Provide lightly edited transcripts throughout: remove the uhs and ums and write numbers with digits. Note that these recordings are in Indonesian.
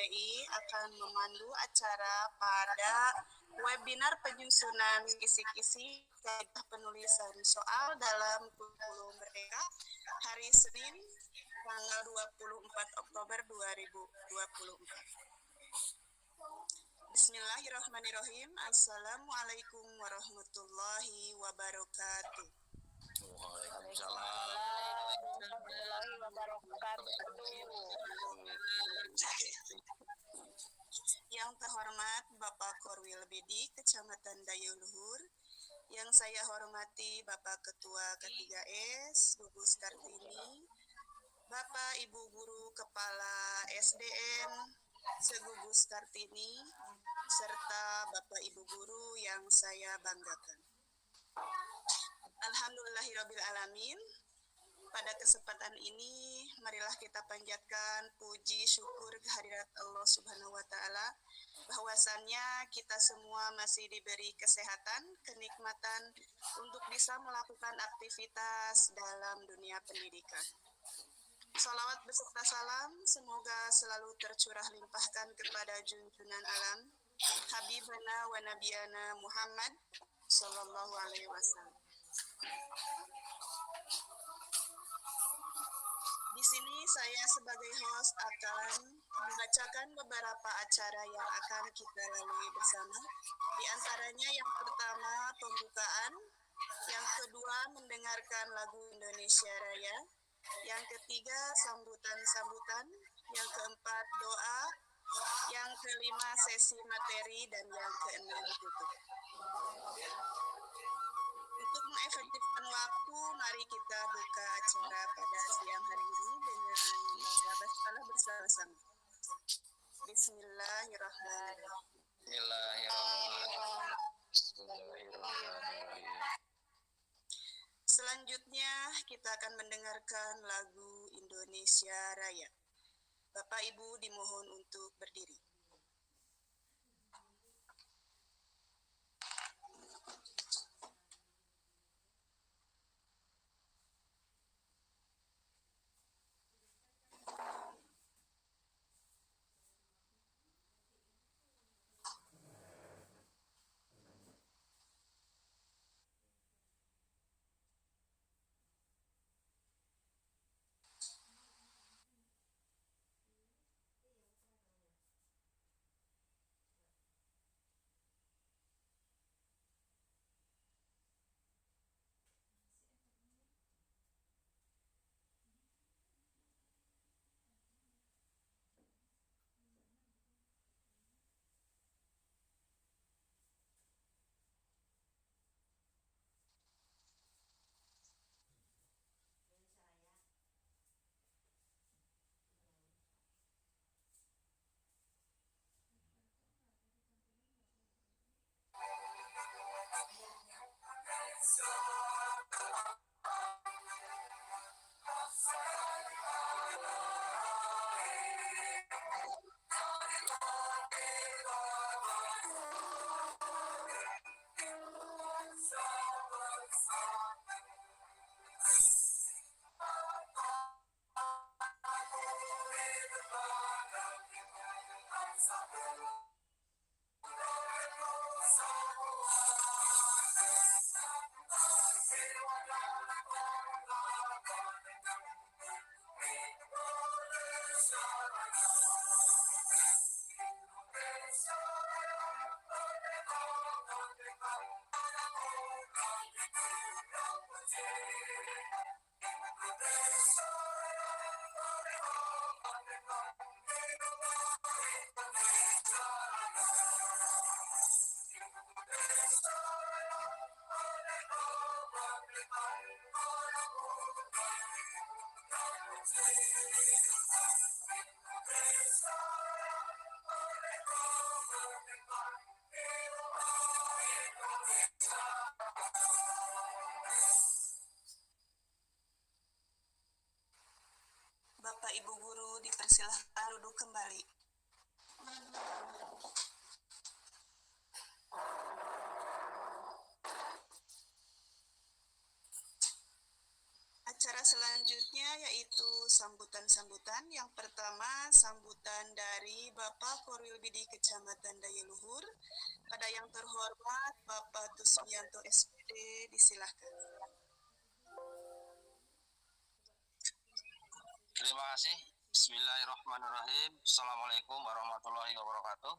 PPI akan memandu acara pada webinar penyusunan kisi-kisi kaidah penulisan soal dalam kurikulum Merdeka hari Senin tanggal 24 Oktober 2024. Bismillahirrahmanirrahim. Assalamualaikum warahmatullahi wabarakatuh. Waalaikumsalam warahmatullahi wabarakatuh. Yang terhormat Bapak Korwil Bedi, Kecamatan Dayuluhur. Yang saya hormati Bapak Ketua K3S, Gugus Kartini, Bapak Ibu Guru Kepala SDM Segugus Kartini, serta Bapak Ibu Guru yang saya banggakan. Alhamdulillahirrabbilalamin. Pada kesempatan ini, marilah kita panjatkan puji syukur kehadirat Allah Subhanahu wa Ta'ala, bahwasannya kita semua masih diberi kesehatan, kenikmatan untuk bisa melakukan aktivitas dalam dunia pendidikan. Salawat beserta salam semoga selalu tercurah limpahkan kepada junjungan alam Habibana wa Nabiyana Muhammad Sallallahu Alaihi Wasallam. Di sini saya sebagai host akan membacakan beberapa acara yang akan kita lalui bersama. Di antaranya yang pertama pembukaan, yang kedua mendengarkan lagu Indonesia Raya, yang ketiga sambutan-sambutan, yang keempat doa, yang kelima sesi materi, dan yang keenam tutup. Untuk mengefektifkan waktu, mari kita buka acara pada siang hari ini dengan membaca basmalah bersama-sama. Bismillahirrahmanirrahim. Selanjutnya kita akan mendengarkan lagu Indonesia Raya. Bapak Ibu dimohon untuk berdiri. Bapak Ibu Guru dipersilahkan duduk kembali. Acara selanjutnya yaitu sambutan-sambutan. Yang pertama, sambutan dari Bapak Korwil Bidi Kecamatan Dayaluhur. Pada yang terhormat Bapak Tusmianto SPD, disilahkan. Terima kasih. Bismillahirrahmanirrahim. Assalamualaikum warahmatullahi wabarakatuh.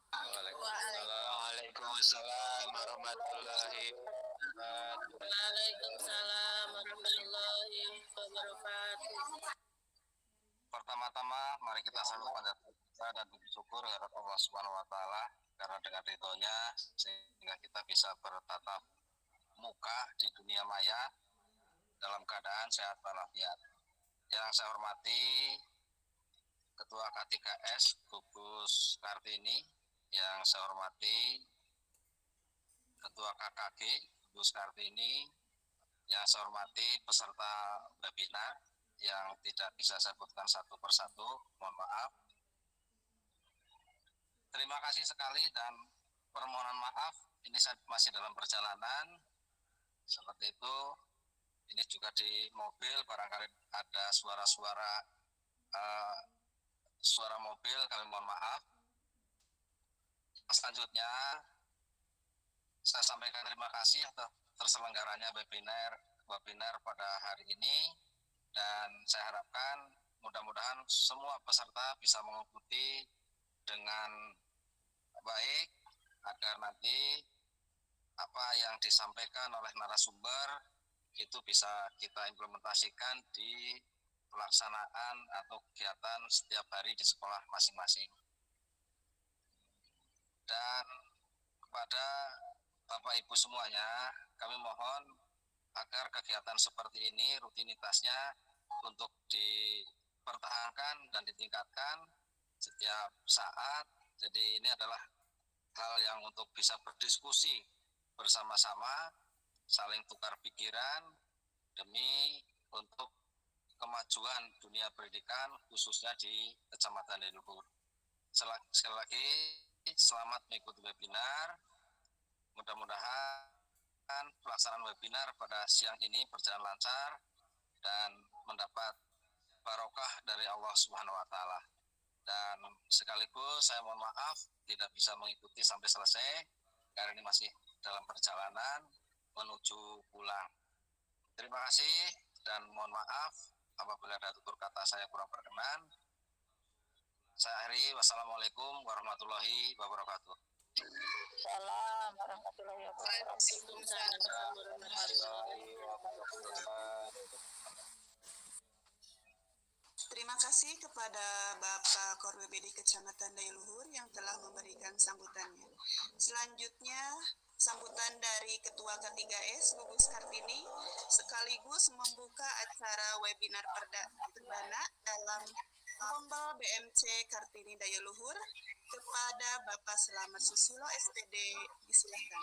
Waalaikumsalam warahmatullahi wabarakatuh. Waalaikumsalam warahmatullahi wabarakatuh. Pertama-tama, mari kita sambut panjatkan kita dan bersyukur kepada Allah Subhanahu wa taala karena dengan ridhonya sehingga kita bisa bertatap muka di dunia maya dalam keadaan sehat walafiat. Yang saya hormati Ketua K3S Gugus Kartini, yang saya hormati Ketua KKG Gugus Kartini, yang saya hormati peserta webinar yang tidak bisa saya sebutkan satu persatu, mohon maaf. Terima kasih sekali dan permohonan maaf, ini saya masih dalam perjalanan, seperti itu. Ini juga di mobil, barangkali ada suara-suara suara mobil, kami mohon maaf. Selanjutnya, saya sampaikan terima kasih atas terselenggaranya webinar pada hari ini, dan saya harapkan mudah-mudahan semua peserta bisa mengikuti dengan baik agar nanti apa yang disampaikan oleh narasumber itu bisa kita implementasikan di pelaksanaan atau kegiatan setiap hari di sekolah masing-masing. Dan kepada Bapak Ibu semuanya, kami mohon agar kegiatan seperti ini rutinitasnya untuk dipertahankan dan ditingkatkan setiap saat. Jadi ini adalah hal yang untuk bisa berdiskusi bersama-sama, saling tukar pikiran demi untuk kemajuan dunia pendidikan khususnya di Kecamatan Dayaluhur. Sekali lagi selamat mengikuti webinar. Mudah-mudahan pelaksanaan webinar pada siang ini berjalan lancar dan mendapat barokah dari Allah Subhanahu wa taala. Dan sekaligus saya mohon maaf tidak bisa mengikuti sampai selesai karena ini masih dalam perjalanan menuju pulang. Terima kasih dan mohon maaf apabila ada tutur kata saya kurang berkenan. Saya akhiri, wassalamualaikum warahmatullahi wabarakatuh. Salam warahmatullahi wabarakatuh. Waalaikumsalam warahmatullahi wabarakatuh. Terima kasih kepada Bapak Korwil Bidi Kecamatan Dayaluhur yang telah memberikan sambutannya. Selanjutnya, sambutan dari Ketua K3S Gugus Kartini sekaligus membuka acara webinar perdana dalam Lomba BMC Kartini Dayaluhur kepada Bapak Selamat Susilo SPD, disilakan.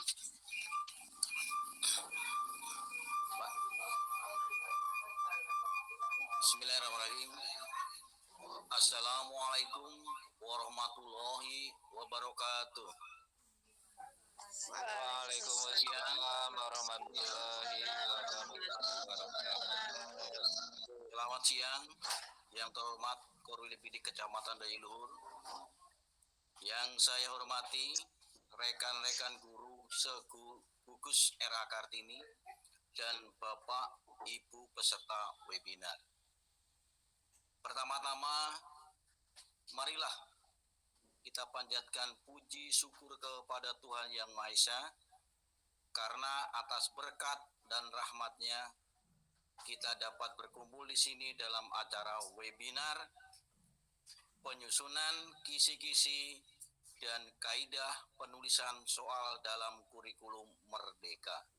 Bismillahirrahmanirrahim. Assalamualaikum warahmatullahi wabarakatuh. Waalaikumsalam warahmatullahi wabarakatuh. Selamat siang, yang terhormat Korwil Bidi Kecamatan Dayaluhur. Yang saya hormati rekan-rekan guru Gugus RA Kartini dan Bapak Ibu peserta webinar. Pertama-tama, marilah kita panjatkan puji syukur kepada Tuhan Yang Maha Esa, karena atas berkat dan rahmat-Nya kita dapat berkumpul di sini dalam acara webinar penyusunan kisi-kisi dan kaidah penulisan soal dalam kurikulum Merdeka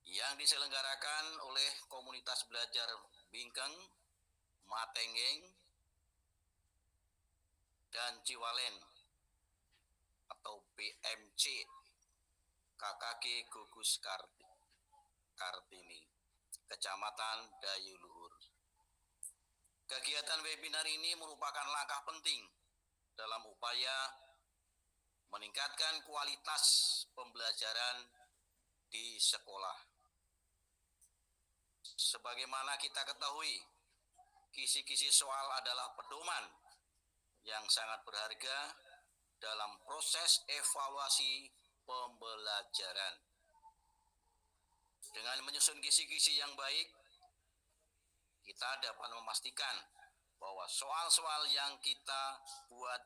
yang diselenggarakan oleh komunitas belajar Bingkeng, Matenggeng, dan Ciwalen atau BMC KKG Gugus Kartini, Kecamatan Dayaluhur. Kegiatan webinar ini merupakan langkah penting dalam upaya meningkatkan kualitas pembelajaran di sekolah. Sebagaimana kita ketahui, kisi-kisi soal adalah pedoman yang sangat berharga dalam proses evaluasi pembelajaran. Dengan menyusun kisi-kisi yang baik, kita dapat memastikan bahwa soal-soal yang kita buat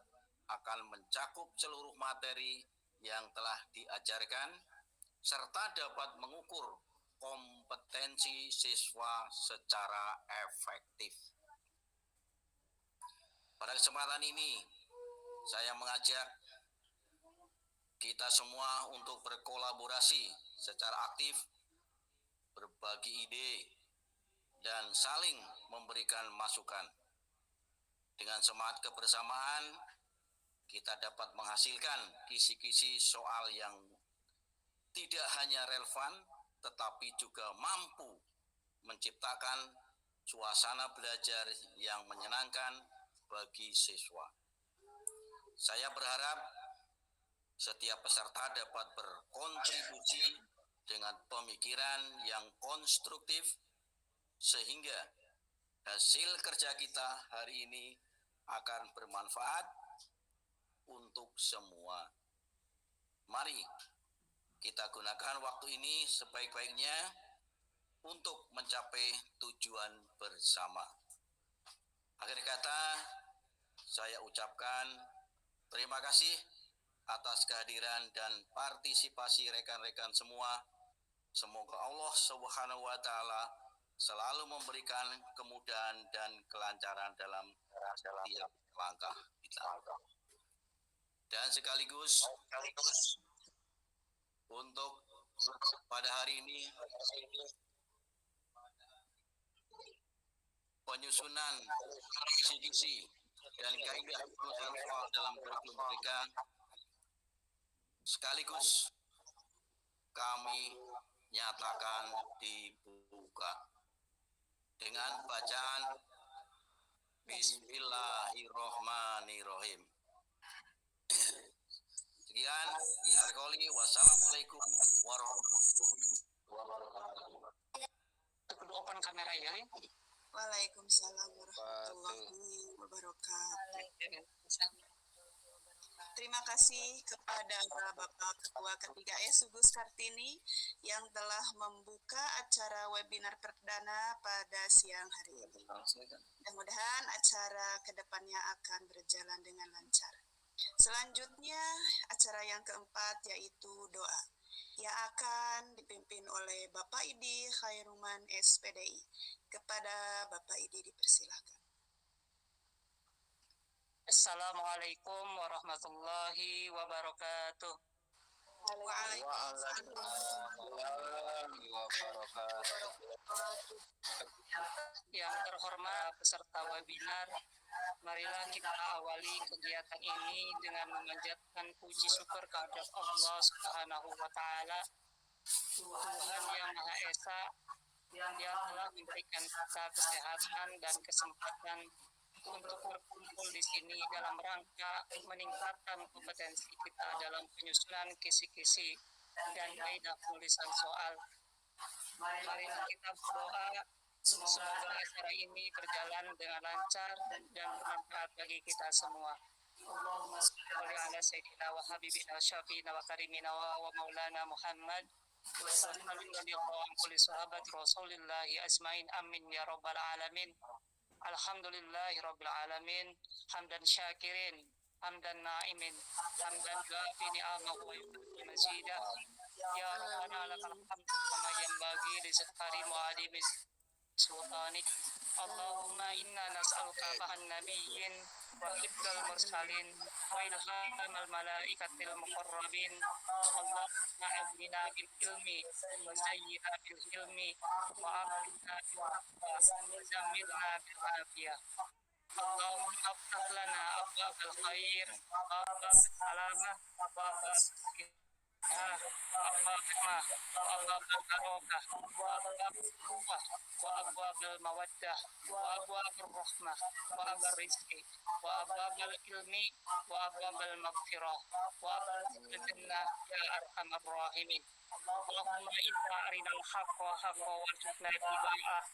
akan mencakup seluruh materi yang telah diajarkan serta dapat mengukur kompetensi siswa secara efektif. Pada kesempatan ini, saya mengajak kita semua untuk berkolaborasi secara aktif, berbagi ide, dan saling memberikan masukan. Dengan semangat kebersamaan, kita dapat menghasilkan kisi-kisi soal yang tidak hanya relevan, tetapi juga mampu menciptakan suasana belajar yang menyenangkan bagi siswa. Saya berharap setiap peserta dapat berkontribusi dengan pemikiran yang konstruktif sehingga hasil kerja kita hari ini akan bermanfaat untuk semua. Mari kita gunakan waktu ini sebaik-baiknya untuk mencapai tujuan bersama. Akhir kata, saya ucapkan terima kasih atas kehadiran dan partisipasi rekan-rekan semua. Semoga Allah Subhanahu wa Ta'ala selalu memberikan kemudahan dan kelancaran dalam setiap langkah kita. Dan sekaligus untuk pada hari ini penyusunan kisi-kisi dan kaidah penulisan soal dalam kurikulum mereka sekaligus kami nyatakan dibuka dengan bacaan Bismillahirrohmanirrohim. Sekian, wassalamualaikum warahmatullahi wabarakatuh. Kudu open kamera ya. Waalaikumsalam warahmatullahi wabarakatuh. Terima kasih kepada Bapak Ketua Ketiga Sugus Kartini yang telah membuka acara webinar perdana pada siang hari ini. Mudah-mudahan acara kedepannya akan berjalan dengan lancar. Selanjutnya acara yang keempat yaitu doa yang akan dipimpin oleh Bapak Idi Khairuman SPDI. Kepada Bapak Idi dipersilakan. Assalamualaikum warahmatullahi wabarakatuh. Yang terhormat peserta webinar, marilah kita awali kegiatan ini dengan memanjatkan puji syukur kehadirat Allah Subhanahu wa Ta'ala, Tuhan yang Maha Esa, yang telah memberikan kita kesehatan dan kesempatan untuk berkumpul di sini dalam rangka meningkatkan kompetensi kita dalam penyusunan kisi-kisi dan kaidah penulisan soal. Marilah kita berdoa semoga acara ini berjalan dengan lancar dan bermanfaat bagi kita semua. Allahumma shalli ala sayyidina wa habibina syafiina wa karimina wa maulana Muhammad wa sallallahu an kulli sahabati Rasulillahi ajmain amin ya rabbal alamin. Alhamdulillahi rabbil alamin, hamdan syakirin, hamdan na'imin, hamdan gafi ni'amahu wa yu'ti mazidah. Ya Rabbana lakal hamdu kama yanbaghi li zakhari mu'adimi sultanik. Allahumma inna nas'aluka fahan nabiyyin wa hibdal mursalin wa ilhamal malaikatil muqarrabin. Allahumma ahdina bil ilmi wa zayyina bil ilmi wa akrina bil taqwa wa zammilna bil afiyah. Allahumma aftah lana abwabal khair wa abwabal salamah wa abwabal Allahumma Allahumma barokah wa abwabul quwwah wa abwabul mawaddah wa abwabur rahmah wa abwabur rizqi wa abwabul ilmi wa abwabul maghfirah wa abwabul jannah ya arhamar rahimin. Allahumma inna arinal haqqa haqqa warzuqna ittiba'ah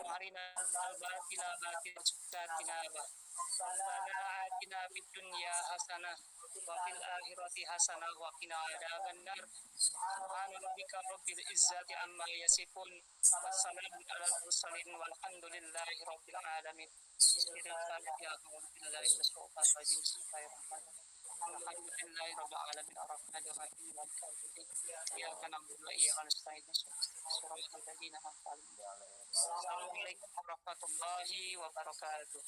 wa arinal batila batila warzuqna tinabah. Rabbana atina fid dunya hasanah wa fil akhirati hasanah wa qina adzabannar. Subhana rabbika rabbil izzati amma yasifun wassalamun alal mursalin walhamdulillahi rabbil alamin. Alhamdulillahi rabbil alamin arrahmanir rahim maliki yaumiddin. Iyyaka na'budu wa iyyaka nasta'in shiratal ladzina an'amta 'alaihim. Assalamualaikum warahmatullahi wabarakatuh.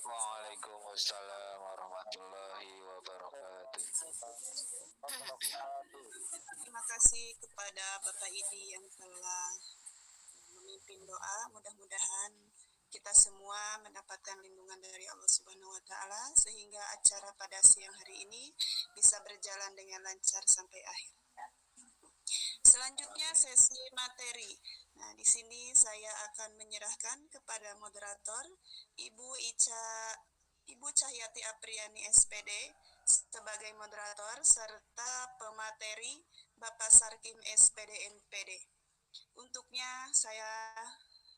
Waalaikumsalam warahmatullahi wabarakatuh. Terima kasih kepada Bapak Idi yang telah memimpin doa. Mudah-mudahan kita semua mendapatkan lindungan dari Allah Subhanahu wa taala sehingga acara pada siang hari ini bisa berjalan dengan lancar sampai akhir. Selanjutnya sesi materi. Nah, di sini saya akan menyerahkan kepada moderator Ibu Cahyati Apriani SPD sebagai moderator serta pemateri Bapak Sarkim SPD NPD. Untuknya saya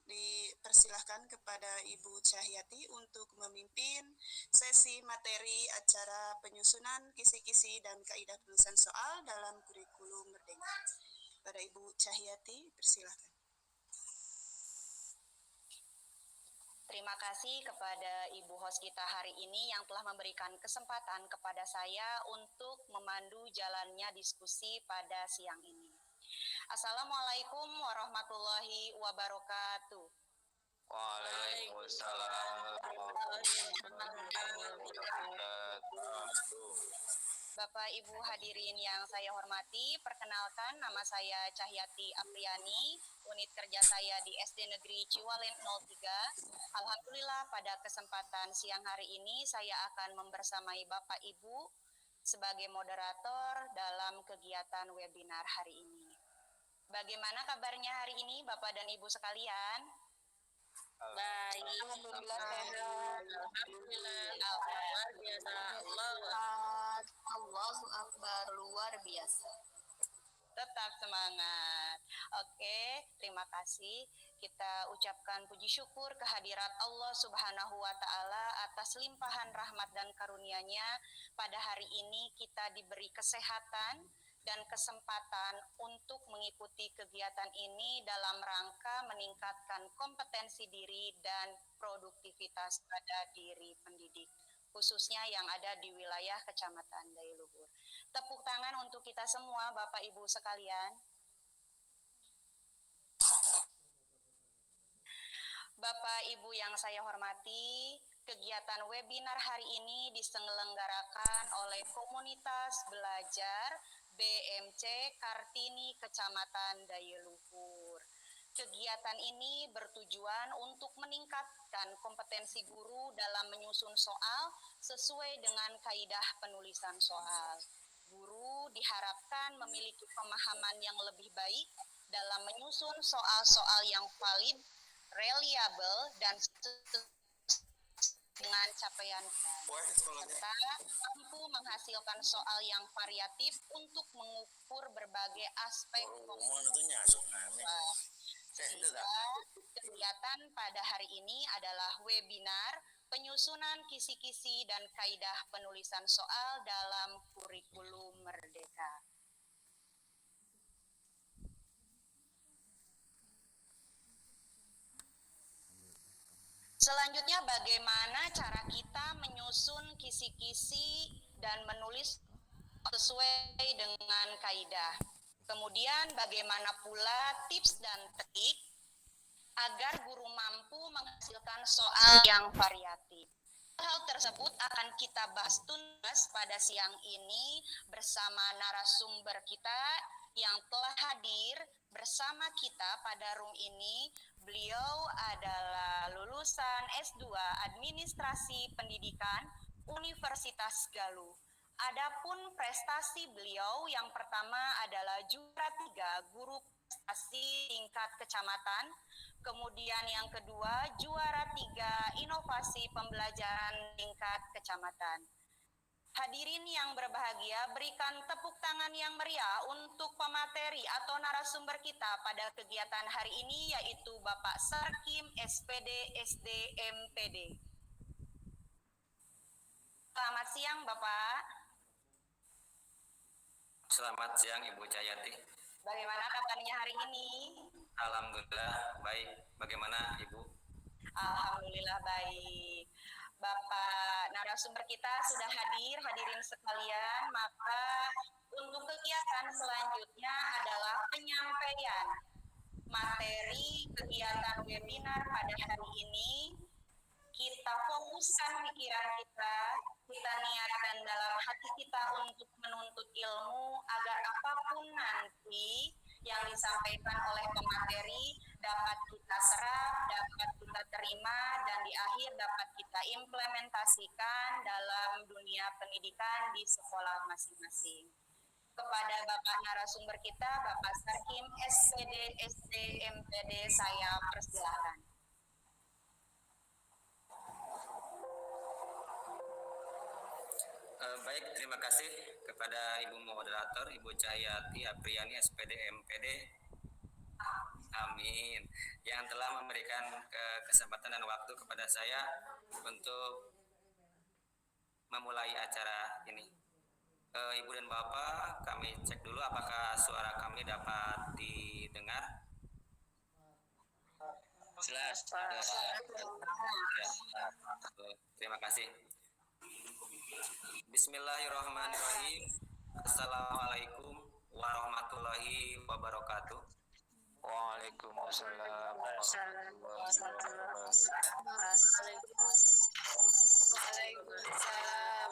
dipersilahkan kepada Ibu Cahyati untuk memimpin sesi materi acara penyusunan kisi-kisi dan kaidah penulisan soal dalam kurikulum Merdeka. Pada Ibu Cahyati, persilahkan. Terima kasih kepada Ibu host kita hari ini yang telah memberikan kesempatan kepada saya untuk memandu jalannya diskusi pada siang ini. Assalamualaikum warahmatullahi wabarakatuh. Waalaikumsalam warahmatullahi wabarakatuh. Bapak Ibu hadirin yang saya hormati, perkenalkan nama saya Cahyati Apriani, unit kerja saya di SD Negeri Ciwalen 03. Alhamdulillah pada kesempatan siang hari ini saya akan membersamai Bapak Ibu sebagai moderator dalam kegiatan webinar hari ini. Bagaimana kabarnya hari ini Bapak dan Ibu sekalian? Baik. Alhamdulillah sehat. Alhamdulillah. Luar biasa. Allahu Akbar, luar biasa. Tetap semangat. Oke, terima kasih. Kita ucapkan puji syukur kehadirat Allah Subhanahu wa taala atas limpahan rahmat dan karunia-Nya. Pada hari ini kita diberi kesehatan dan kesempatan untuk mengikuti kegiatan ini dalam rangka meningkatkan kompetensi diri dan produktivitas pada diri pendidik, khususnya yang ada di wilayah Kecamatan Dayluhur. Tepuk tangan untuk kita semua, Bapak Ibu sekalian. Bapak Ibu yang saya hormati, kegiatan webinar hari ini diselenggarakan oleh komunitas belajar BMC Kartini Kecamatan Dayluhur. Kegiatan ini bertujuan untuk meningkatkan kompetensi guru dalam menyusun soal sesuai dengan kaidah penulisan soal. Guru diharapkan memiliki pemahaman yang lebih baik dalam menyusun soal-soal yang valid, reliable, dan dengan capaian serta mampu menghasilkan soal yang variatif untuk mengukur berbagai aspek sehingga kegiatan pada hari ini adalah webinar penyusunan kisi-kisi dan kaidah penulisan soal dalam kurikulum Merdeka. Selanjutnya, bagaimana cara kita menyusun kisi-kisi dan menulis sesuai dengan kaidah. Kemudian, bagaimana pula tips dan trik agar guru mampu menghasilkan soal yang variatif. Hal tersebut akan kita bahas tuntas pada siang ini bersama narasumber kita yang telah hadir bersama kita pada room ini. Beliau adalah lulusan S2 Administrasi Pendidikan Universitas Galuh. Adapun prestasi beliau yang pertama adalah juara 3 guru prestasi tingkat kecamatan, kemudian yang kedua juara 3 inovasi pembelajaran tingkat kecamatan. Hadirin yang berbahagia, berikan tepuk tangan yang meriah untuk pemateri atau narasumber kita pada kegiatan hari ini, yaitu Bapak Sarkim, SPD, SD, MPD. Selamat siang, Bapak. Selamat siang Ibu Cayati. Bagaimana kabarnya hari ini? Alhamdulillah baik. Bagaimana Ibu? Alhamdulillah baik. Bapak narasumber kita sudah hadir, hadirin sekalian, maka untuk kegiatan selanjutnya adalah penyampaian materi kegiatan webinar pada hari ini. Kita fokuskan pikiran kita, kita niatkan dalam hati kita untuk menuntut ilmu agar apapun nanti yang disampaikan oleh pemateri dapat kita serap, dapat kita terima, dan di akhir dapat kita implementasikan dalam dunia pendidikan di sekolah masing-masing. Kepada Bapak narasumber kita, Bapak Sarkim, SPD, SD, MPD, saya persilahkan. Baik, terima kasih kepada Ibu Moderator, Ibu Cahyati Apriani, SPD, MPD. Amin. Yang telah memberikan kesempatan dan waktu kepada saya untuk memulai acara ini. Ibu dan Bapak, kami cek dulu apakah suara kami dapat didengar. Jelas. Terima kasih. Bismillahirrahmanirrahim. Assalamualaikum warahmatullahi wabarakatuh. Waalaikumsalam. Waalaikumsalam.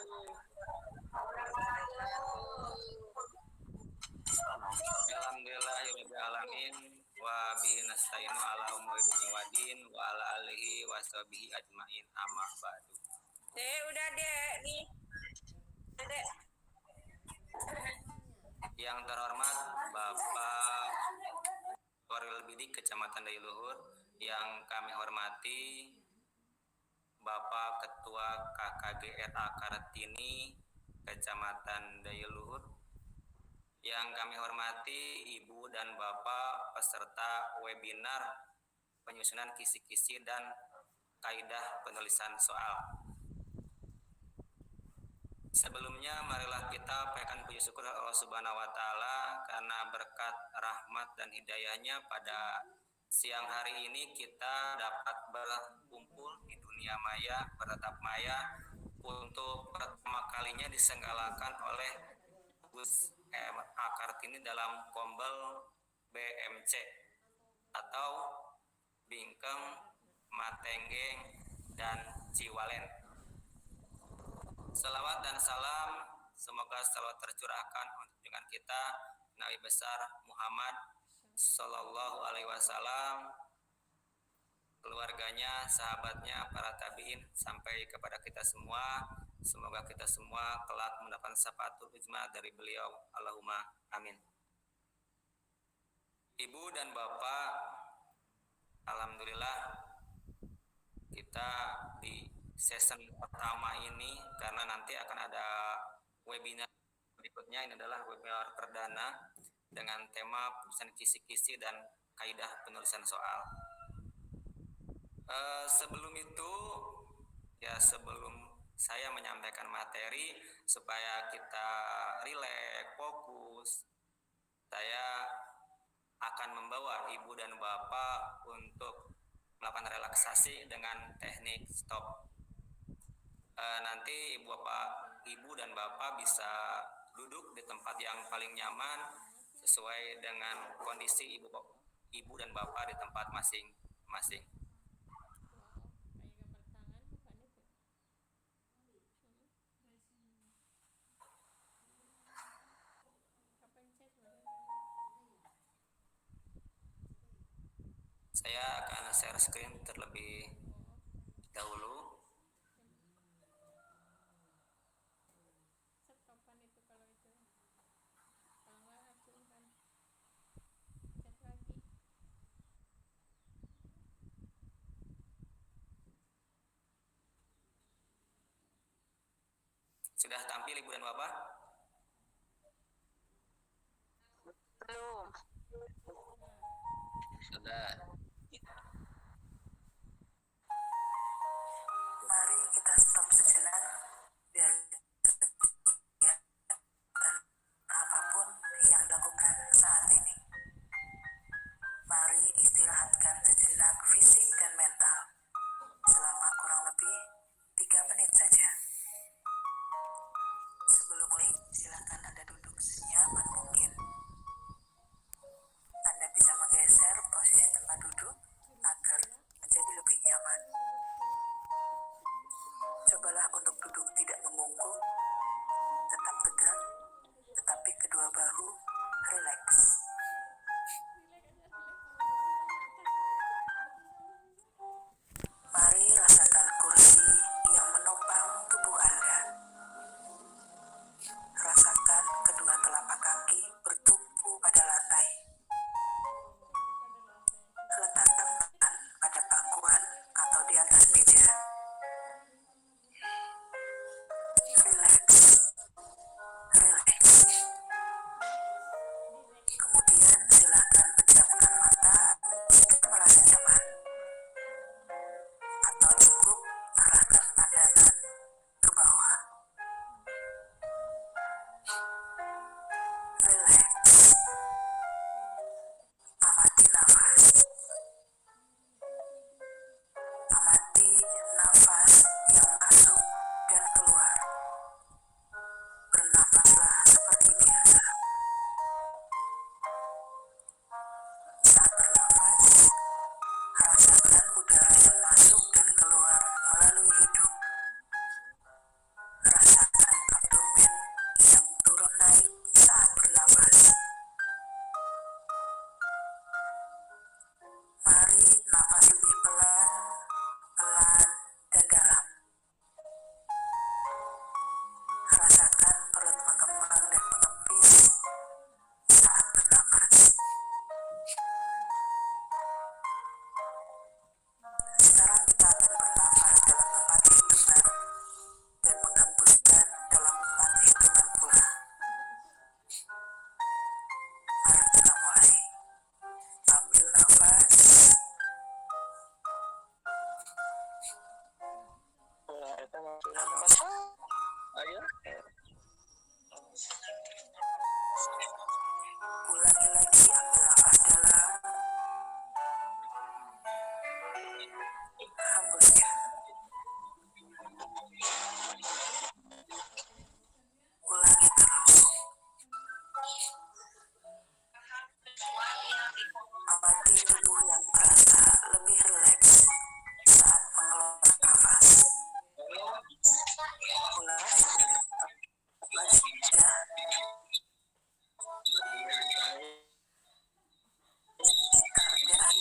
Alhamdulillahirabbil alamin wa bihi nasta'inu ala umuri dunya waddin wa ala alihi washabihi ajmain amma ba'du. Udah deh nih. Dek. Yang terhormat Bapak Waril Bidik Kecamatan Dayiluhur, yang kami hormati Bapak Ketua KKGRA Kartini Kecamatan Dayiluhur, yang kami hormati Ibu dan Bapak peserta webinar penyusunan kisi-kisi dan kaidah penulisan soal. Sebelumnya marilah kita panjatkan puji syukur Allah Subhanahu wa taala karena berkat rahmat dan hidayahnya pada siang hari ini kita dapat berkumpul di dunia maya, bertatap maya untuk pertama kalinya disenggalakan oleh Gus Kartini dalam Kombel BMC atau Bingkeng, Matenggeng, dan Ciwalen. Salawat dan salam semoga selalu tercurahkan untuk junjungan kita Nabi besar Muhammad Sallallahu Alaihi Wasallam, keluarganya, sahabatnya, para tabiin sampai kepada kita semua. Semoga kita semua kelak mendapatkan syafaat ijma dari beliau. Allahumma amin. Ibu dan Bapak, alhamdulillah kita di season pertama ini, karena nanti akan ada webinar berikutnya. Ini adalah webinar perdana dengan tema penulisan kisi-kisi dan kaidah penulisan soal. Sebelum itu, sebelum saya menyampaikan materi supaya kita rileks, fokus, saya akan membawa Ibu dan Bapak untuk melakukan relaksasi dengan teknik stop. Nanti Ibu dan Bapak bisa duduk di tempat yang paling nyaman sesuai dengan kondisi Ibu dan Bapak di tempat masing-masing. Saya akan share screen terlebih dahulu. Sudah tampil Ibu dan Bapak? Belum. Sudah. Mari kita stop sejenak dari kegiatan apapun yang dilakukan saat ini. Mari istirahatkan sejenak fisik dan mental selama kurang lebih 3 menit saja. Sebelum mulai, silakan Anda duduk senyaman mungkin. Anda bisa menggeser posisi tempat duduk agar menjadi lebih nyaman. Cobalah untuk duduk tidak membungkuk, tetap tegak, tetapi kedua bahu rileks. Mari rasakan kursi yang menopang tubuh Anda. Rasakan kedua telapak kaki bertumpu pada lantai. Letakkan tangan pada pangkuan atau di atas meja. Relax. Relax. Kemudian silakan pejamkan mata jika merasa nyaman. Atau cukup arahkan pandangan ke bawah. Relax. Amati nafas. Amati nafas yang masuk dan keluar. Bernafaslah seperti biasa. Saat bernafas, rasakan udara yang masuk dan keluar melalui hidung. Rasakan abdomen yang turun naik saat bernafas. Mari nafas lebih pelan, pelan, dan dalam. Rasakan perut mengembang dan mengempis saat bernafas. Sekarang kita akan bernafas dalam 4 hitungan dan menghembuskan dalam 4 hitungan pula. Mari kita mulai. Ambil nafas. Ulangi lagi, ambil nafas dalam. Hembuskan. Ulangi terus. Amati tubuh yang terasa lebih rileks saat mengelola nafas. Mulai dari wajah, sekitar dahi,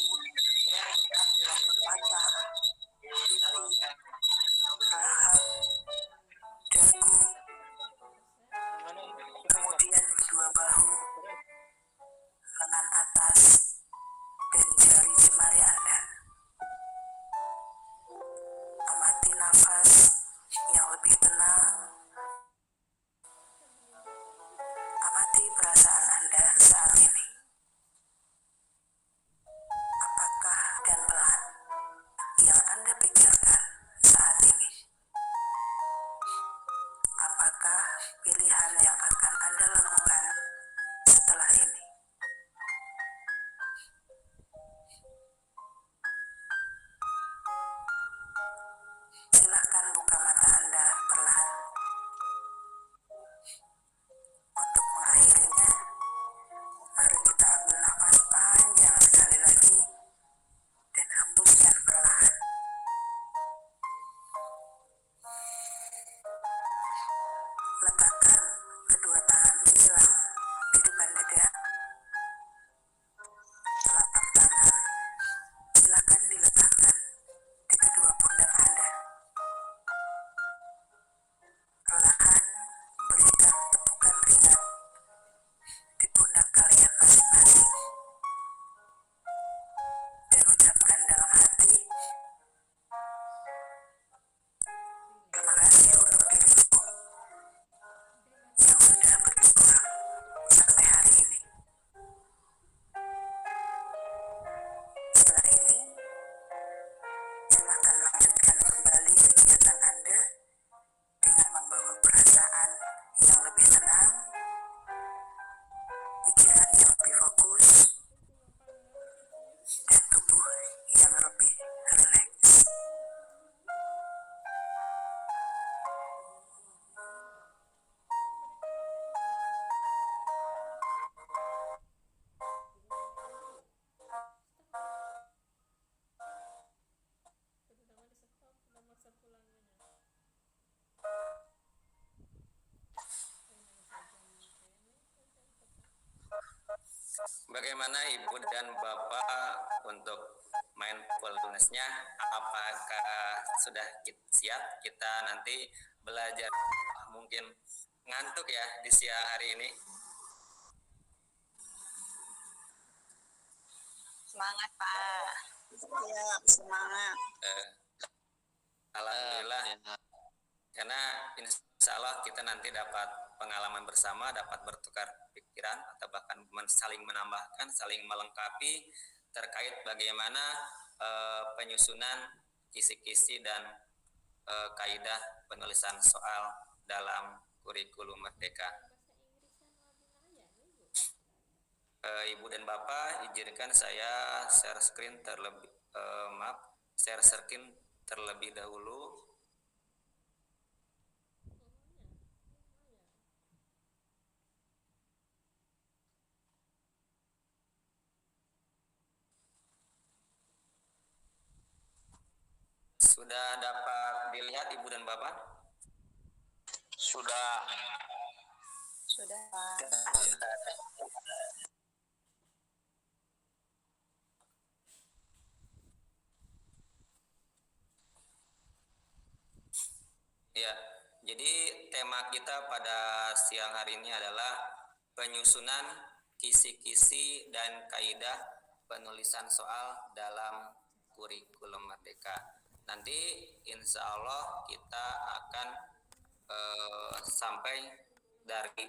mata, pipi, Bagaimana Ibu dan Bapak untuk mindfulness-nya? Apakah sudah siap kita nanti belajar? Mungkin ngantuk ya di siang hari ini. Semangat, Pak. Ya, semangat. Alhamdulillah, karena insya Allah kita nanti dapat pengalaman bersama, dapat bertukar pikiran atau bahkan saling menambahkan, saling melengkapi terkait bagaimana penyusunan kisi-kisi dan kaidah penulisan soal dalam kurikulum Merdeka. Ibu dan Bapak, izinkan saya share screen terlebih dahulu. Sudah dapat dilihat Ibu dan Bapak? Sudah. Sudah, Pak. Ya, jadi tema kita pada siang hari ini adalah penyusunan kisi-kisi dan kaidah penulisan soal dalam kurikulum Merdeka. Nanti insya Allah kita akan sampai dari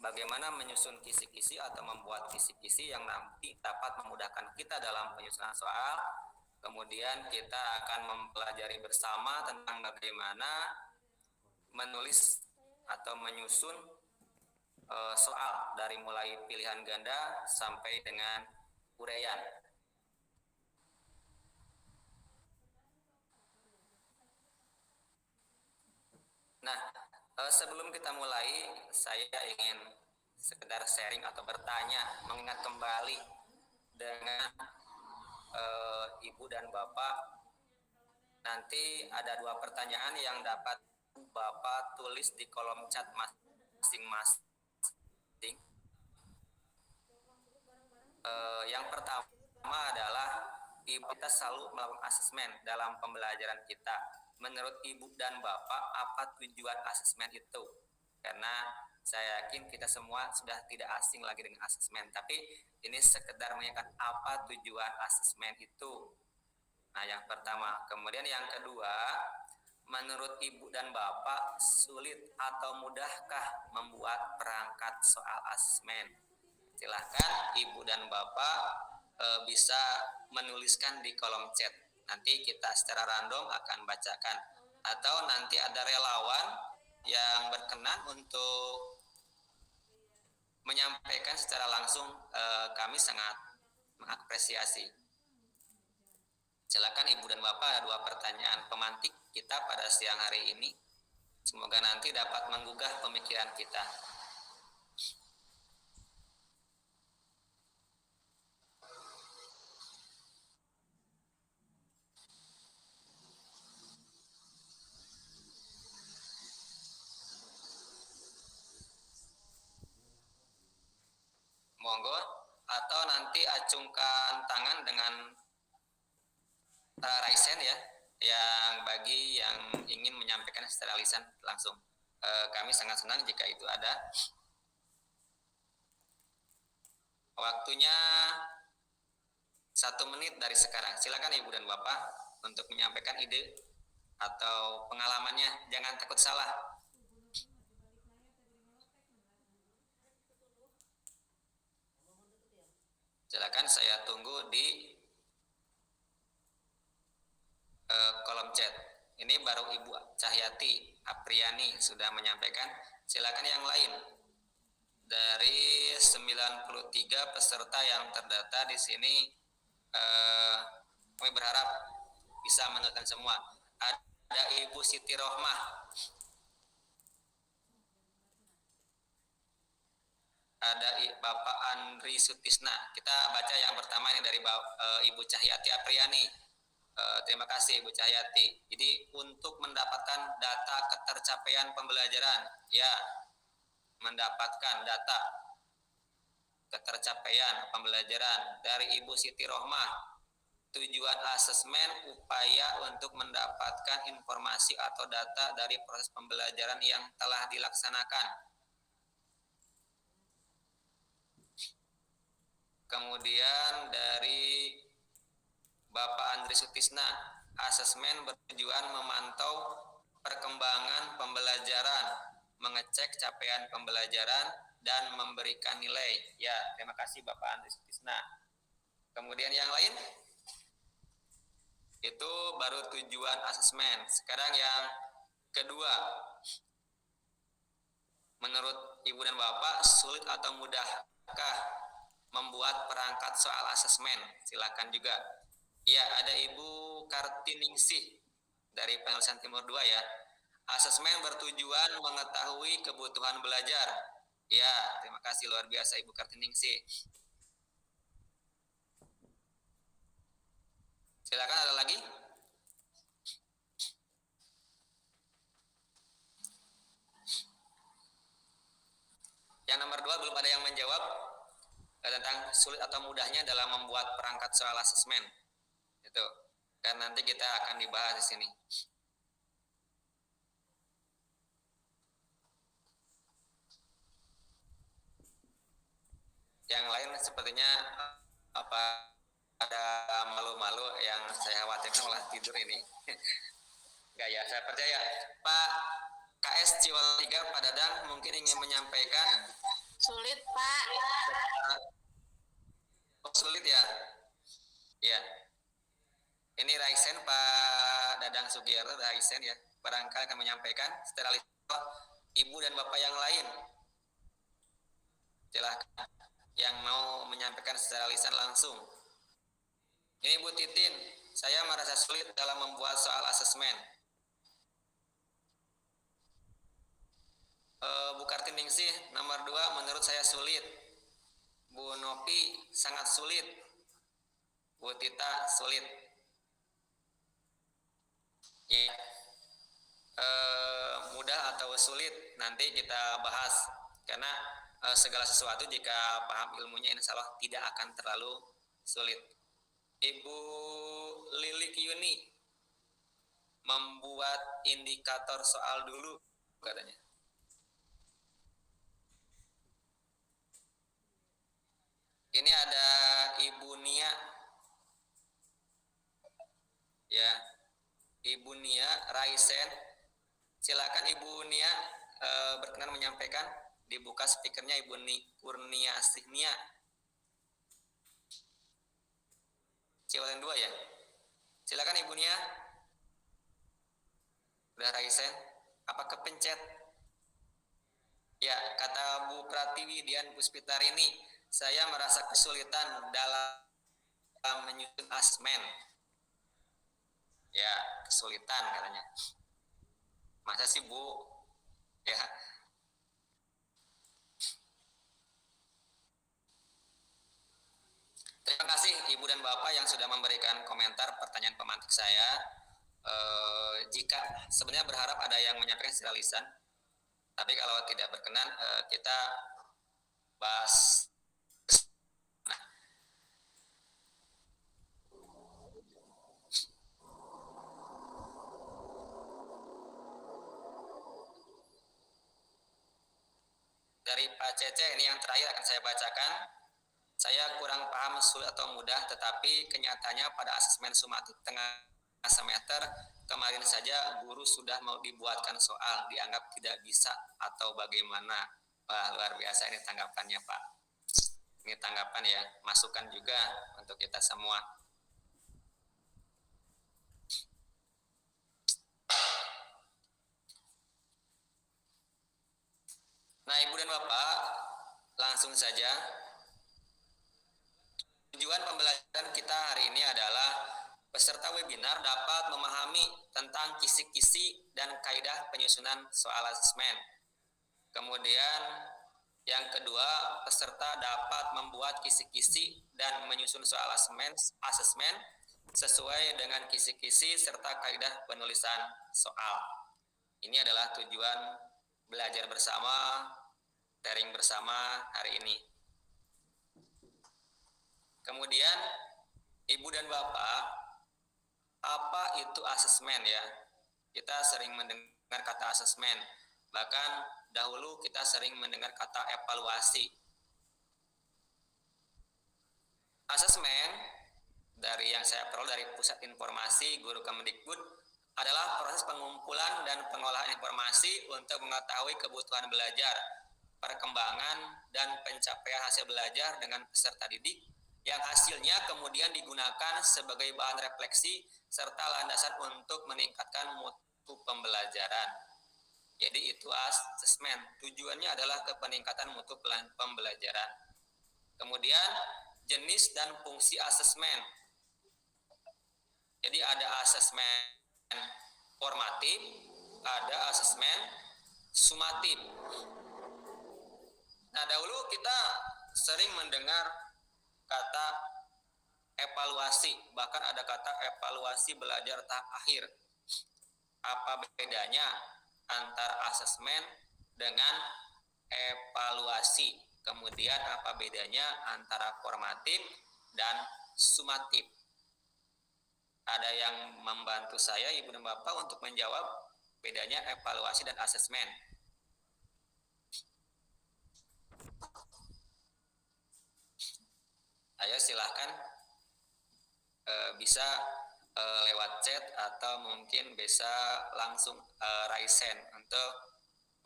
bagaimana menyusun kisi-kisi atau membuat kisi-kisi yang nanti dapat memudahkan kita dalam penyusunan soal. Kemudian kita akan mempelajari bersama tentang bagaimana menulis atau menyusun soal dari mulai pilihan ganda sampai dengan uraian. Nah, sebelum kita mulai, saya ingin sekedar sharing atau bertanya, mengingat kembali dengan Ibu dan Bapak. Nanti ada 2 pertanyaan yang dapat Bapak tulis di kolom chat masing-masing. Yang pertama adalah Ibu, kita selalu melakukan asesmen dalam pembelajaran kita. Menurut Ibu dan Bapak, apa tujuan asesmen itu? Karena saya yakin kita semua sudah tidak asing lagi dengan asesmen, tapi ini sekedar menanyakan apa tujuan asesmen itu. Nah, yang pertama. Kemudian yang kedua, menurut Ibu dan Bapak, sulit atau mudahkah membuat perangkat soal asesmen? Silahkan Ibu dan Bapak bisa menuliskan di kolom chat. Nanti kita secara random akan bacakan. Atau nanti ada relawan yang berkenan untuk menyampaikan secara langsung, kami sangat mengapresiasi. Silakan Ibu dan Bapak, ada 2 pertanyaan pemantik kita pada siang hari ini. Semoga nanti dapat menggugah pemikiran kita. Monggo, atau nanti acungkan tangan dengan raisen ya, yang bagi yang ingin menyampaikan secara lisan langsung. Kami sangat senang jika itu ada. Waktunya 1 menit dari sekarang. Silakan Ibu dan Bapak untuk menyampaikan ide atau pengalamannya. Jangan takut salah. Silakan, saya tunggu di kolom chat. Ini baru Ibu Cahyati Apriani sudah menyampaikan. Silakan yang lain. Dari 93 peserta yang terdata di sini, kami berharap bisa menuliskan semua. Ada Ibu Siti Rohmah, ada Bapak Andri Sutisna. Kita baca yang pertama ini dari Ibu Cahyati Apriani. Terima kasih Ibu Cahyati. Jadi untuk mendapatkan data ketercapaian pembelajaran, ya, mendapatkan data ketercapaian pembelajaran. Dari Ibu Siti Rohmah, tujuan asesmen upaya untuk mendapatkan informasi atau data dari proses pembelajaran yang telah dilaksanakan. Kemudian dari Bapak Andri Sutisna, asesmen bertujuan memantau perkembangan pembelajaran, mengecek capaian pembelajaran, dan memberikan nilai. Ya, terima kasih Bapak Andri Sutisna. Kemudian yang lain, itu baru tujuan asesmen. Sekarang yang kedua, menurut Ibu dan Bapak, sulit atau mudahkah membuat perangkat soal asesmen? Silakan juga. Ya, ada Ibu Kartiningsih dari penulisan Timur 2 ya. Asesmen bertujuan mengetahui kebutuhan belajar. Ya, terima kasih luar biasa Ibu Kartiningsih. Silakan, ada lagi? Yang nomor 2 belum ada yang menjawab tentang sulit atau mudahnya dalam membuat perangkat soal asesmen. Itu kan nanti kita akan dibahas di sini. Yang lain sepertinya ada malu-malu, yang saya khawatirkan malah tidur ini. Enggak ya, saya percaya. Pak KS Ciwal 3 Pak Dadang mungkin ingin menyampaikan. Sulit, Pak. Oh, sulit ya? Ya. Ini Raisen Pak Dadang Sugierto, Raisen ya. Barangkali akan menyampaikan secara lisan Ibu dan Bapak yang lain. Silahkan yang mau menyampaikan secara lisan langsung. Ini Bu Titin, saya merasa sulit dalam membuat soal asesmen. Bu Kartiningsih, nomor 2 menurut saya sulit. Bu Nopi, sangat sulit. Bu Tita, sulit. Ya, mudah atau sulit nanti kita bahas, karena segala sesuatu jika paham ilmunya insya Allah tidak akan terlalu sulit. Ibu Lilik Yuni, membuat indikator soal dulu katanya. Ini ada Ibu Nia, ya, Ibu Nia Raisen. Silakan Ibu Nia berkenan menyampaikan. Dibuka speakernya Ibu Kurnia Sihnia. Ciwalen 2 ya. Silakan Ibu Nia. Udah Raisen? Apa kepencet? Ya, kata Bu Pratiwi Dian Puspitarini, saya merasa kesulitan dalam menyusun asesmen. Ya, kesulitan katanya. Masa sih Bu? Ya. Terima kasih Ibu dan Bapak yang sudah memberikan komentar pertanyaan pemantik saya. Jika sebenarnya berharap ada yang menyampaikan secara lisan, tapi kalau tidak berkenan kita bahas. Nah, dari Pak Cece ini yang terakhir akan saya bacakan. Saya kurang paham sulit atau mudah, tetapi kenyataannya pada asesmen sumatif tengah semester kemarin saja guru sudah mau dibuatkan soal, dianggap tidak bisa atau bagaimana. Wah, luar biasa ini tanggapannya Pak. Ini tanggapan ya, masukan juga untuk kita semua. Nah, Ibu dan Bapak, langsung saja. Tujuan pembelajaran kita hari ini adalah peserta webinar dapat memahami tentang kisi-kisi dan kaidah penyusunan soal asesmen. Kemudian yang kedua, peserta dapat membuat kisi-kisi dan menyusun soal asesmen sesuai dengan kisi-kisi serta kaidah penulisan soal. Ini adalah tujuan belajar bersama, sharing bersama hari ini. Kemudian Ibu dan Bapak, apa itu asesmen ya? Kita sering mendengar kata asesmen. Bahkan dahulu kita sering mendengar kata evaluasi. Asesmen dari yang saya peroleh dari Pusat Informasi Guru Kemendikbud adalah proses pengumpulan dan pengolahan informasi untuk mengetahui kebutuhan belajar, perkembangan, dan pencapaian hasil belajar dengan peserta didik yang hasilnya kemudian digunakan sebagai bahan refleksi serta landasan untuk meningkatkan mutu pembelajaran. Jadi itu asesmen, tujuannya adalah ke peningkatan mutu pembelajaran. Kemudian jenis dan fungsi asesmen. Jadi ada asesmen formatif, ada asesmen sumatif. Nah, dahulu kita sering mendengar kata evaluasi, bahkan ada kata evaluasi belajar tahap akhir. Apa bedanya antara asesmen dengan evaluasi? Kemudian apa bedanya antara formatif dan sumatif? Ada yang membantu saya, Ibu dan Bapak, untuk menjawab bedanya evaluasi dan asesmen. Ayo silahkan, bisa lewat chat atau mungkin bisa langsung raise hand untuk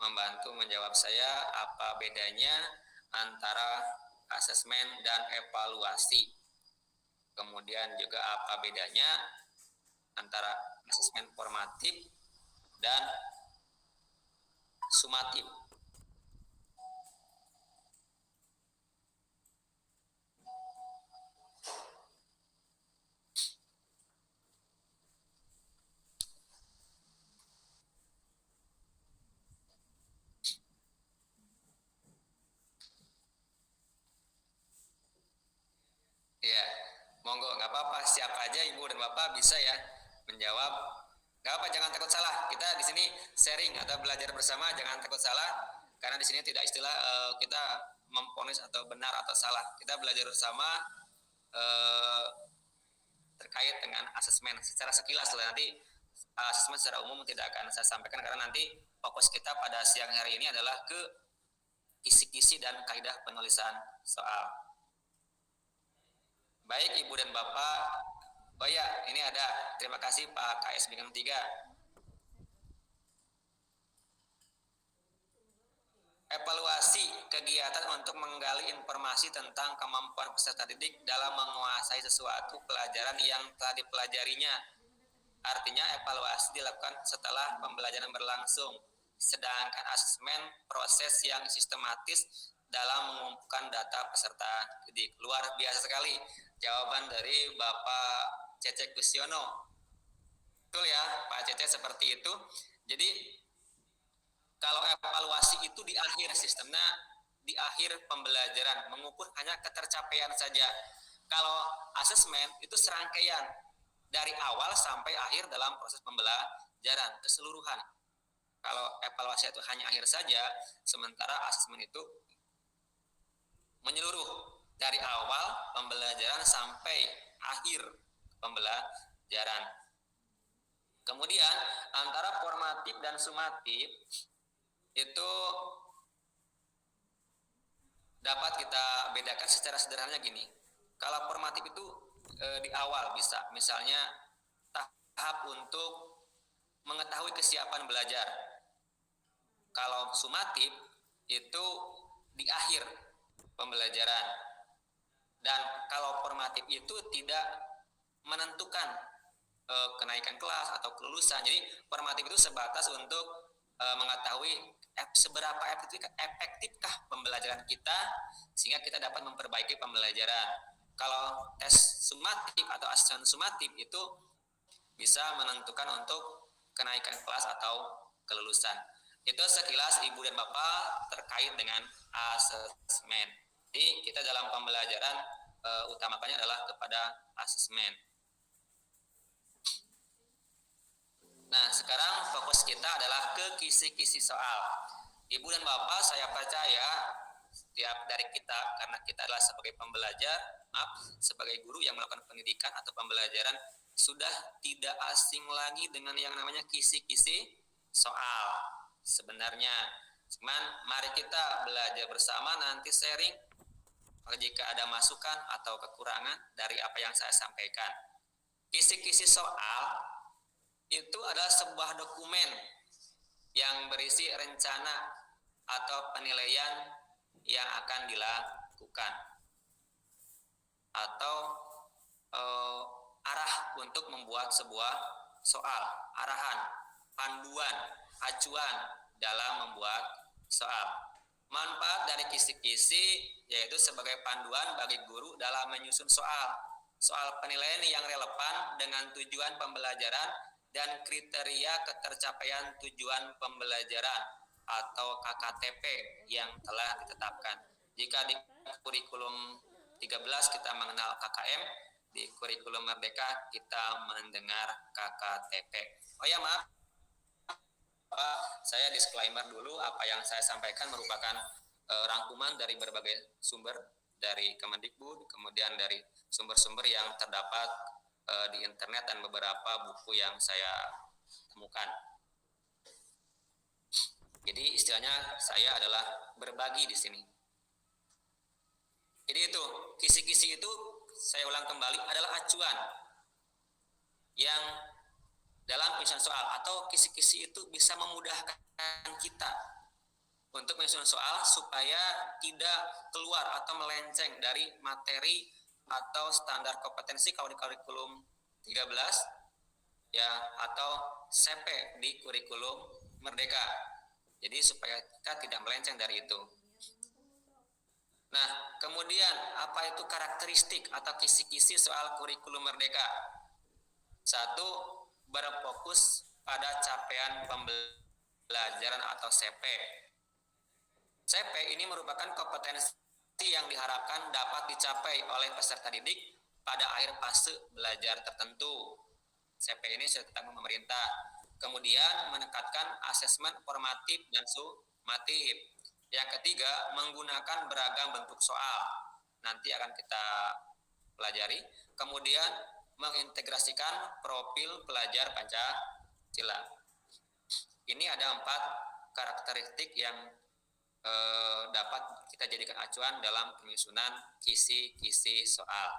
membantu menjawab saya apa bedanya antara asesmen dan evaluasi. Kemudian juga apa bedanya antara asesmen formatif dan sumatif. Ya, monggo, nggak apa-apa, siapa aja Ibu dan Bapak bisa ya menjawab. Nggak apa, jangan takut salah. Kita di sini sharing atau belajar bersama, jangan takut salah. Karena di sini tidak istilah kita memvonis atau benar atau salah. Kita belajar bersama terkait dengan asesmen secara sekilas lah. Nanti asesmen secara umum tidak akan saya sampaikan karena nanti fokus kita pada siang hari ini adalah ke kisi-kisi dan kaidah penulisan soal. Baik Ibu dan Bapak, oh ya ini ada, terima kasih Pak KS Bintang 3. Evaluasi kegiatan untuk menggali informasi tentang kemampuan peserta didik dalam menguasai sesuatu pelajaran yang telah dipelajarinya. Artinya evaluasi dilakukan setelah pembelajaran berlangsung, sedangkan asesmen proses yang sistematis dalam mengumpulkan data peserta didik. Luar biasa sekali jawaban dari Bapak Cece Kusyono. Betul ya Pak Cece, seperti itu. Jadi kalau evaluasi itu di akhir sistemnya, di akhir pembelajaran, mengukur hanya ketercapaian saja. Kalau asesmen itu serangkaian dari awal sampai akhir dalam proses pembelajaran keseluruhan. Kalau evaluasi itu hanya akhir saja, sementara asesmen itu menyeluruh dari awal pembelajaran sampai akhir pembelajaran. Kemudian antara formatif dan sumatif itu dapat kita bedakan secara sederhana gini. Kalau formatif itu di awal bisa, misalnya tahap untuk mengetahui kesiapan belajar. Kalau sumatif itu di akhir pembelajaran. Dan kalau formatif itu tidak menentukan kenaikan kelas atau kelulusan. Jadi formatif itu sebatas untuk mengetahui seberapa efektifkah pembelajaran kita sehingga kita dapat memperbaiki pembelajaran. Kalau tes sumatif atau asesmen sumatif itu bisa menentukan untuk kenaikan kelas atau kelulusan. Itu sekilas Ibu dan Bapak terkait dengan asesmen. Jadi kita dalam pembelajaran utamakannya adalah kepada asesmen. Nah, sekarang fokus kita adalah ke kisi-kisi soal. Ibu dan Bapak, saya percaya setiap dari kita, karena kita adalah sebagai pembelajar, sebagai guru yang melakukan pendidikan atau pembelajaran sudah tidak asing lagi dengan yang namanya kisi-kisi soal sebenarnya. Cuman mari kita belajar bersama, nanti sharing jika ada masukan atau kekurangan dari apa yang saya sampaikan. Kisi-kisi soal itu adalah sebuah dokumen yang berisi rencana atau penilaian yang akan dilakukan atau arah untuk membuat sebuah soal, arahan, panduan, acuan dalam membuat soal. Manfaat dari kisi-kisi yaitu sebagai panduan bagi guru dalam menyusun soal penilaian yang relevan dengan tujuan pembelajaran dan kriteria ketercapaian tujuan pembelajaran atau KKTP yang telah ditetapkan. Jika di kurikulum 13 kita mengenal KKM, di kurikulum Merdeka kita mendengar KKTP. Oh ya, maaf, saya disclaimer dulu, apa yang saya sampaikan merupakan rangkuman dari berbagai sumber dari Kemendikbud, kemudian dari sumber-sumber yang terdapat di internet dan beberapa buku yang saya temukan. Jadi istilahnya saya adalah berbagi di sini. Jadi itu, kisi-kisi itu saya ulang kembali adalah acuan yang dalam penyusunan soal, atau kisi-kisi itu bisa memudahkan kita untuk menyusun soal supaya tidak keluar atau melenceng dari materi atau standar kompetensi kalau di kurikulum 13 ya, atau CP di kurikulum Merdeka. Jadi supaya kita tidak melenceng dari itu. Nah, kemudian apa itu karakteristik atau kisi-kisi soal kurikulum Merdeka? Satu, berfokus pada capaian pembelajaran atau CP. CP ini merupakan kompetensi yang diharapkan dapat dicapai oleh peserta didik pada akhir fase belajar tertentu. CP ini sudah ditetapkan pemerintah. Kemudian menekankan asesmen formatif dan sumatif. Yang ketiga, menggunakan beragam bentuk soal. Nanti akan kita pelajari. Kemudian mengintegrasikan profil pelajar Pancasila. Ini ada 4 karakteristik yang dapat kita jadikan acuan dalam penyusunan kisi-kisi soal.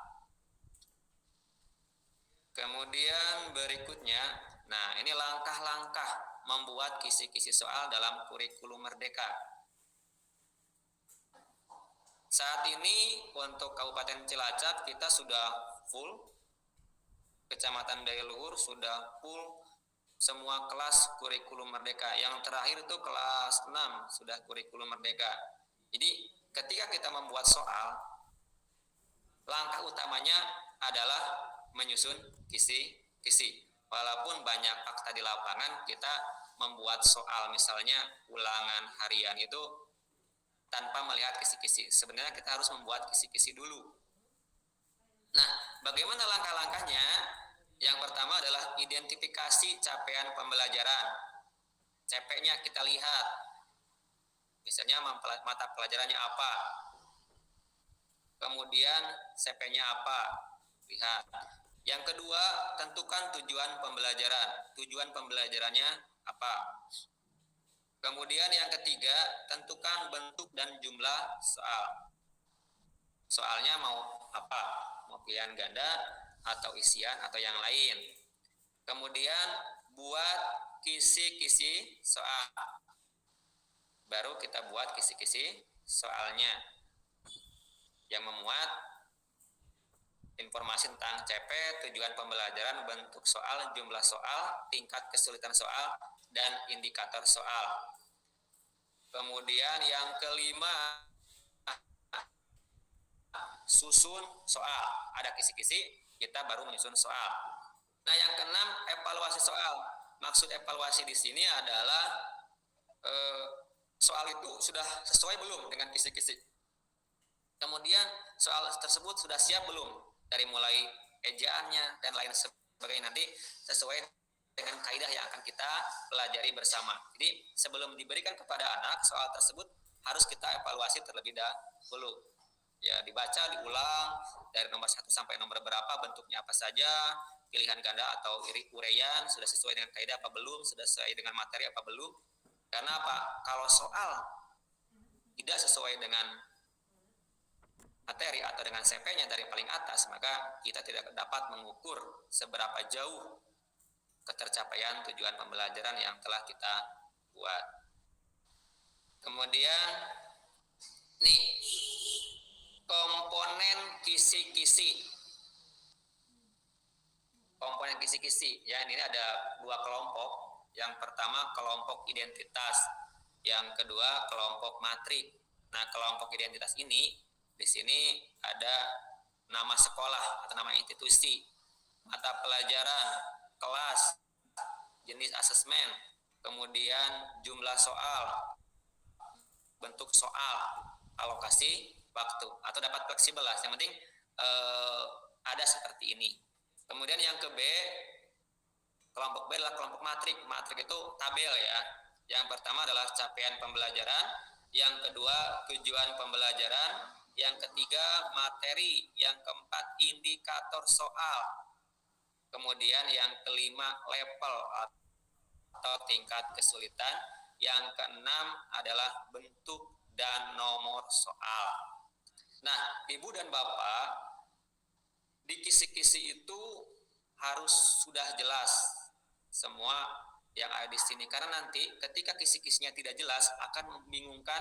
Kemudian berikutnya, nah ini langkah-langkah membuat kisi-kisi soal dalam kurikulum Merdeka. Saat ini untuk Kabupaten Cilacap kita sudah full, Kecamatan Dayluhur sudah full semua kelas kurikulum Merdeka. Yang terakhir itu kelas 6 sudah kurikulum Merdeka. Jadi ketika kita membuat soal, langkah utamanya adalah menyusun kisi-kisi. Walaupun banyak fakta di lapangan, kita membuat soal misalnya ulangan harian itu tanpa melihat kisi-kisi. Sebenarnya kita harus membuat kisi-kisi dulu. Nah, bagaimana langkah-langkahnya? Yang pertama adalah identifikasi capaian pembelajaran. CP-nya kita lihat. Misalnya mata pelajarannya apa. Kemudian CP-nya apa? Lihat. Yang kedua, tentukan tujuan pembelajaran. Tujuan pembelajarannya apa? Kemudian yang ketiga, tentukan bentuk dan jumlah soal. Soalnya mau apa? Mau pilihan ganda atau isian atau yang lain. Kemudian buat kisi-kisi soal. Baru kita buat kisi-kisi soalnya yang memuat informasi tentang CP, tujuan pembelajaran, bentuk soal, jumlah soal, tingkat kesulitan soal, dan indikator soal. Kemudian yang kelima, susun soal. Ada kisi-kisi, kita baru menyusun soal. Nah, yang keenam, evaluasi soal. Maksud evaluasi di sini adalah soal itu sudah sesuai belum dengan kisi-kisi. Kemudian soal tersebut sudah siap belum? Dari mulai ejaannya dan lain sebagainya, nanti sesuai dengan kaidah yang akan kita pelajari bersama. Jadi sebelum diberikan kepada anak, soal tersebut harus kita evaluasi terlebih dahulu. Ya, dibaca, diulang dari nomor 1 sampai nomor berapa, bentuknya apa saja, pilihan ganda atau uraian, sudah sesuai dengan kaidah apa belum, sudah sesuai dengan materi apa belum. Karena apa? Kalau soal tidak sesuai dengan materi atau dengan CP-nya dari paling atas, maka kita tidak dapat mengukur seberapa jauh ketercapaian tujuan pembelajaran yang telah kita buat. Kemudian nih, komponen kisi-kisi. Komponen kisi-kisi, ya ini ada 2 kelompok. Yang pertama kelompok identitas, yang kedua kelompok matrik. Nah, kelompok identitas ini di sini ada nama sekolah atau nama institusi, mata pelajaran, kelas, jenis asesmen, kemudian jumlah soal, bentuk soal, alokasi waktu, atau dapat fleksibel lah. Yang penting ada seperti ini. Kemudian yang ke B, kelompok B adalah kelompok matrik. Matrik itu tabel ya. Yang pertama adalah capaian pembelajaran, yang kedua tujuan pembelajaran, yang ketiga materi, yang keempat indikator soal, kemudian yang kelima level atau tingkat kesulitan, yang keenam adalah bentuk dan nomor soal. Nah, Ibu dan Bapak, di kisi-kisi itu harus sudah jelas semua yang ada di sini, karena nanti ketika kisi-kisinya tidak jelas akan membingungkan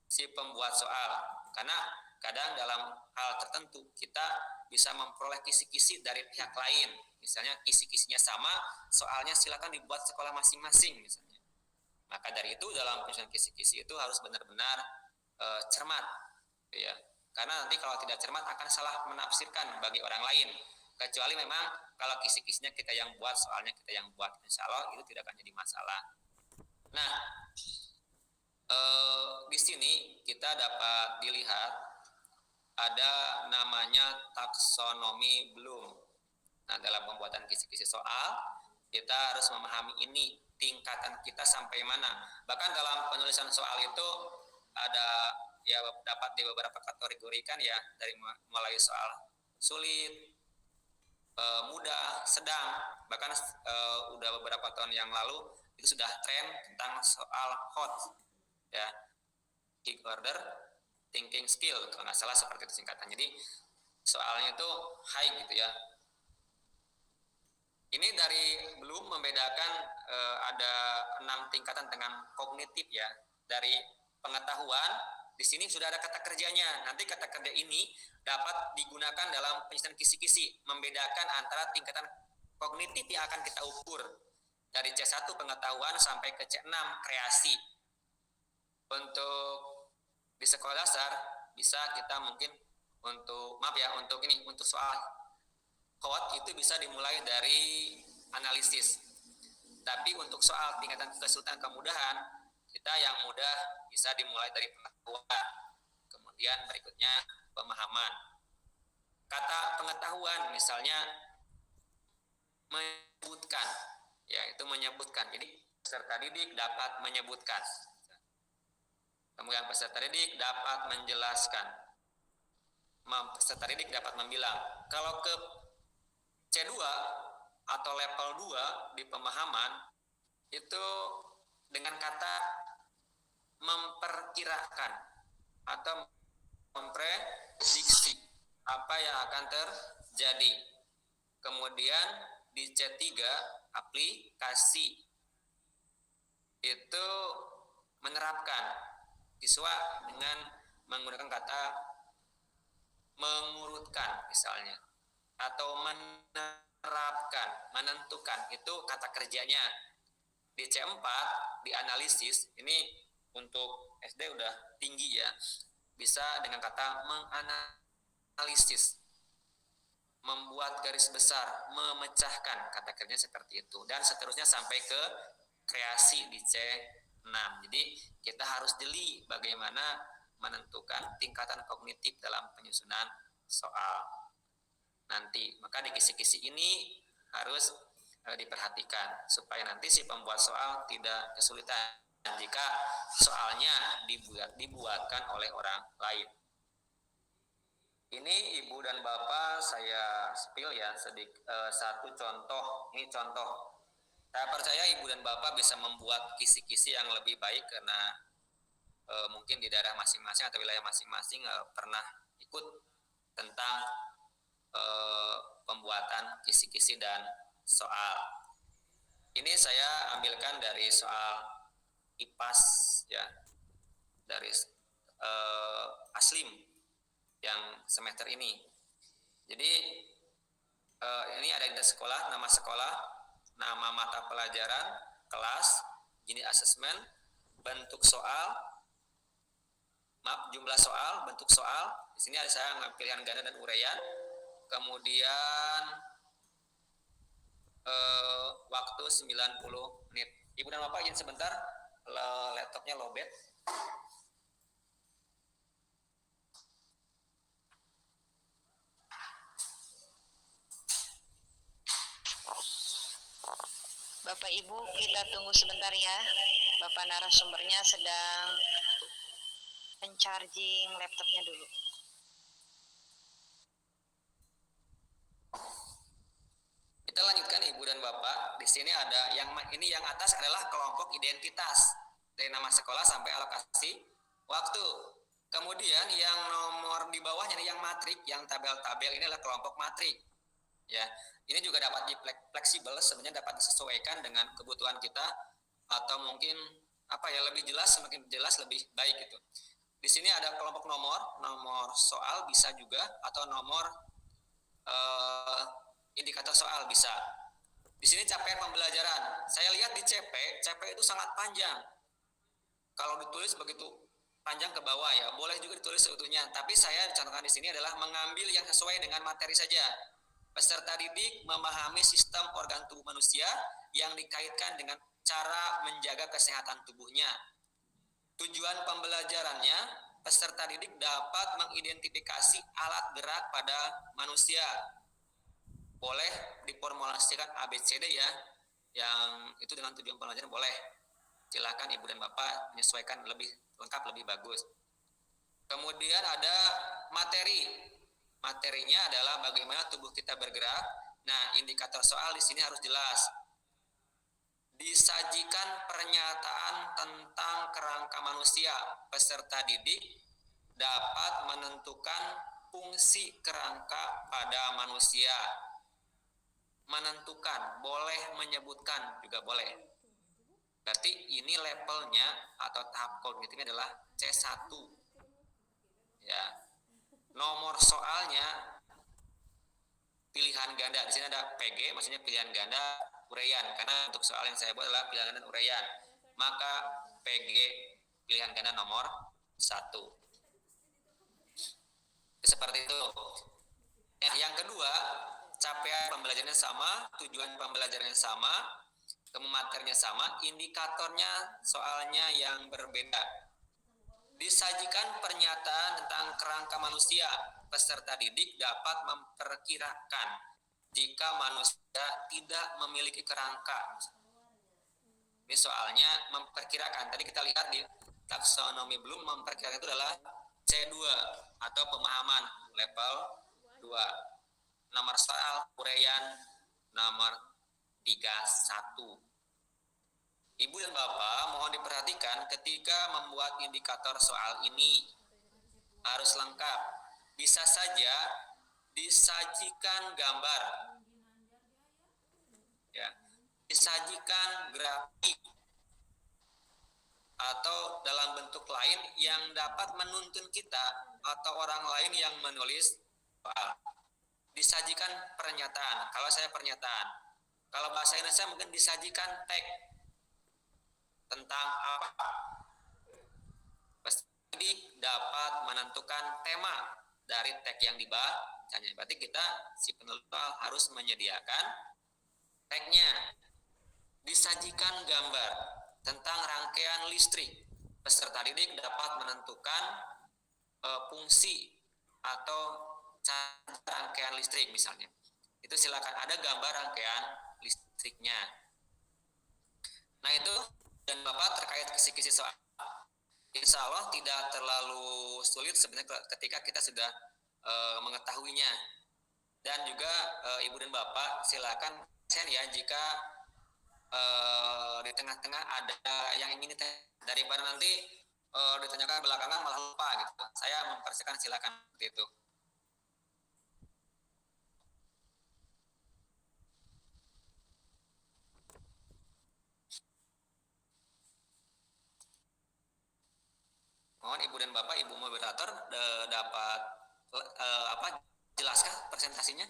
si pembuat soal. Karena kadang dalam hal tertentu kita bisa memperoleh kisi-kisi dari pihak lain. Misalnya kisi-kisinya sama, soalnya silakan dibuat sekolah masing-masing misalnya. Maka dari itu dalam penyusunan kisi-kisi itu harus benar-benar cermat, ya. Karena nanti kalau tidak cermat akan salah menafsirkan bagi orang lain. Kecuali memang kalau kisi-kisinya kita yang buat, soalnya kita yang buat, insya Allah itu tidak akan jadi masalah. Nah, di sini kita dapat dilihat ada namanya taksonomi Bloom. Nah, dalam pembuatan kisi-kisi soal kita harus memahami ini, tingkatan kita sampai mana. Bahkan dalam penulisan soal itu ada ya dapat di beberapa kategorikan ya, dari mulai soal sulit, mudah, sedang. Bahkan udah beberapa tahun yang lalu itu sudah tren tentang soal hot ya, kick order, thinking skill kalau nggak salah seperti itu singkatan. Jadi soalnya itu high gitu ya. Ini dari belum membedakan ada 6 tingkatan dengan kognitif ya. Dari pengetahuan, di sini sudah ada kata kerjanya. Nanti kata kerja ini dapat digunakan dalam penyusunan kisi-kisi, membedakan antara tingkatan kognitif yang akan kita ukur. Dari C1 pengetahuan sampai ke C6 kreasi. Untuk di sekolah dasar bisa kita mungkin untuk untuk soal hot itu bisa dimulai dari analisis. Tapi untuk soal tingkatan kesulitan kemudahan, kita yang mudah bisa dimulai dari pengetahuan. Kemudian berikutnya pemahaman. Kata pengetahuan misalnya menyebutkan, ya itu menyebutkan. Jadi peserta didik dapat menyebutkan. Kemudian peserta didik dapat menjelaskan. Peserta didik dapat membilang. Kalau ke C2 atau level 2 di pemahaman itu dengan kata memperkirakan atau memprediksi apa yang akan terjadi. Kemudian di C3 aplikasi itu menerapkan. Siswa dengan menggunakan kata mengurutkan misalnya, atau menerapkan, menentukan, itu kata kerjanya. Di C4 di analisis ini untuk SD udah tinggi ya, bisa dengan kata menganalisis, membuat garis besar, memecahkan, kata kerjanya seperti itu, dan seterusnya sampai ke kreasi di C6. Jadi kita harus jeli bagaimana menentukan tingkatan kognitif dalam penyusunan soal nanti. Maka di kisi-kisi ini harus diperhatikan supaya nanti si pembuat soal tidak kesulitan jika soalnya dibuatkan oleh orang lain. Ini Ibu dan Bapak saya spill ya satu contoh. Ini contoh. Saya percaya Ibu dan Bapak bisa membuat kisi-kisi yang lebih baik karena mungkin di daerah masing-masing atau wilayah masing-masing pernah ikut tentang pembuatan kisi-kisi dan soal. Ini saya ambilkan dari soal IPAS ya, dari Aslim yang semester ini. Jadi ini ada di sekolah, nama mata pelajaran, kelas, jenis asesmen, bentuk soal, jumlah soal, bentuk soal. Di sini ada saya ngambil pilihan ganda dan uraian. Kemudian waktu 90 menit. Ibu dan Bapak izin sebentar, laptopnya lowbat. Bapak Ibu, kita tunggu sebentar ya. Bapak narasumbernya sedang mencharging laptopnya dulu. Kita lanjutkan Ibu dan Bapak. Di sini ada yang atas adalah kelompok identitas dari nama sekolah sampai alokasi waktu. Kemudian yang nomor di bawahnya yang matrik, yang tabel-tabel ini adalah kelompok matrik. Ya, ini juga dapat fleksibel, sebenarnya dapat disesuaikan dengan kebutuhan kita atau mungkin lebih jelas, semakin jelas lebih baik gitu. Di sini ada kelompok nomor soal bisa juga atau nomor indikator soal bisa. Di sini capaian pembelajaran. Saya lihat di CP itu sangat panjang. Kalau ditulis begitu panjang ke bawah ya, boleh juga ditulis seutuhnya. Tapi saya contohkan di sini adalah mengambil yang sesuai dengan materi saja. Peserta didik memahami sistem organ tubuh manusia yang dikaitkan dengan cara menjaga kesehatan tubuhnya. Tujuan pembelajarannya, peserta didik dapat mengidentifikasi alat gerak pada manusia. Boleh diformulasikan ABCD ya, yang itu dengan tujuan pembelajaran boleh. Silakan Ibu dan Bapak menyesuaikan lebih lengkap, lebih bagus. Kemudian ada materi. Materinya adalah bagaimana tubuh kita bergerak. Nah, indikator soal di sini harus jelas. Disajikan pernyataan tentang kerangka manusia. Peserta didik dapat menentukan fungsi kerangka pada manusia. Menentukan, boleh menyebutkan juga boleh. Berarti ini levelnya atau tahap kognitifnya adalah C1. Ya. Nomor soalnya pilihan ganda. Di sini ada PG, maksudnya pilihan ganda, uraian. Karena untuk soal yang saya buat adalah pilihan ganda dan uraian. Maka PG pilihan ganda nomor 1. Seperti itu. Yang kedua, capaian pembelajarannya sama, tujuan pembelajarannya sama, kemudian materinya sama, indikatornya soalnya yang berbeda. Disajikan pernyataan tentang kerangka manusia. Peserta didik dapat memperkirakan jika manusia tidak memiliki kerangka. Ini soalnya memperkirakan. Tadi kita lihat di taksonomi Bloom, memperkirakan itu adalah C2 atau pemahaman level 2. Nomor soal uraian nomor 31. Ibu dan Bapak mohon diperhatikan ketika membuat indikator soal ini harus lengkap. Bisa saja disajikan gambar, ya, disajikan grafik atau dalam bentuk lain yang dapat menuntun kita atau orang lain yang menulis soal. Disajikan pernyataan. Kalau saya pernyataan, kalau bahasa Indonesia mungkin disajikan teks tentang apa. Jadi dapat menentukan tema dari teks yang dibacanya. Berarti kita si penulis harus menyediakan teksnya. Disajikan gambar tentang rangkaian listrik. Peserta didik dapat menentukan fungsi atau cara rangkaian listrik misalnya. Itu silakan, ada gambar rangkaian listriknya. Nah itu dan Bapak terkait kisi-kisi soal, insya Allah tidak terlalu sulit sebenarnya ketika kita sudah mengetahuinya. Dan juga Ibu dan Bapak silakan share ya jika di tengah-tengah ada yang ingin ditanya, daripada nanti ditanyakan belakangan malah lupa gitu. Saya mempersilakan, silakan seperti itu. Mohon Ibu dan Bapak, Ibu moderator dapat jelaskah presentasinya?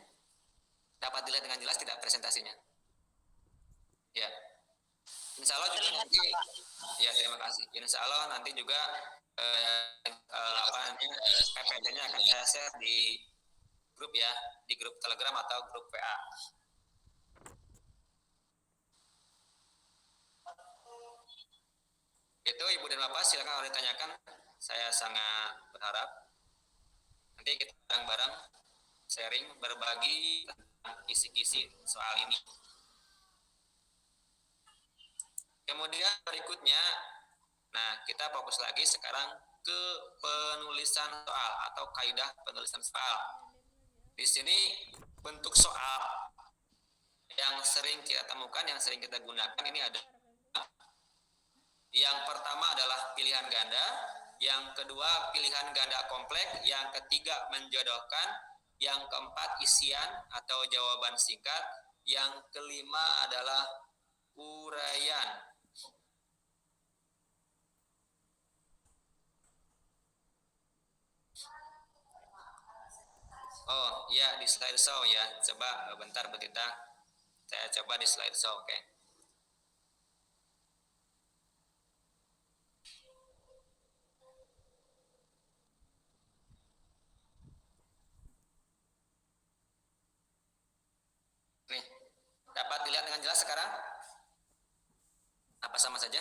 Dapat dilihat dengan jelas tidak presentasinya? Ya. Insya Allah juga nanti, ya terima kasih. Insya Allah nanti juga PPT-nya akan saya share di grup ya, di grup Telegram atau grup WA. Itu Ibu dan Bapak silakan kalau ditanyakan, saya sangat berharap nanti kita bareng-bareng sharing, berbagi tentang kisi-kisi soal ini. Kemudian berikutnya, nah kita fokus lagi sekarang ke penulisan soal atau kaidah penulisan soal. Di sini bentuk soal yang sering kita temukan, yang sering kita gunakan ini ada. Yang pertama adalah pilihan ganda, yang kedua pilihan ganda kompleks, yang ketiga menjodohkan, yang keempat isian atau jawaban singkat, yang kelima adalah uraian. Oh ya, di slideshow ya, coba bentar Bu Tita, saya coba di slideshow, oke. Nih, dapat dilihat dengan jelas sekarang? Apa sama saja?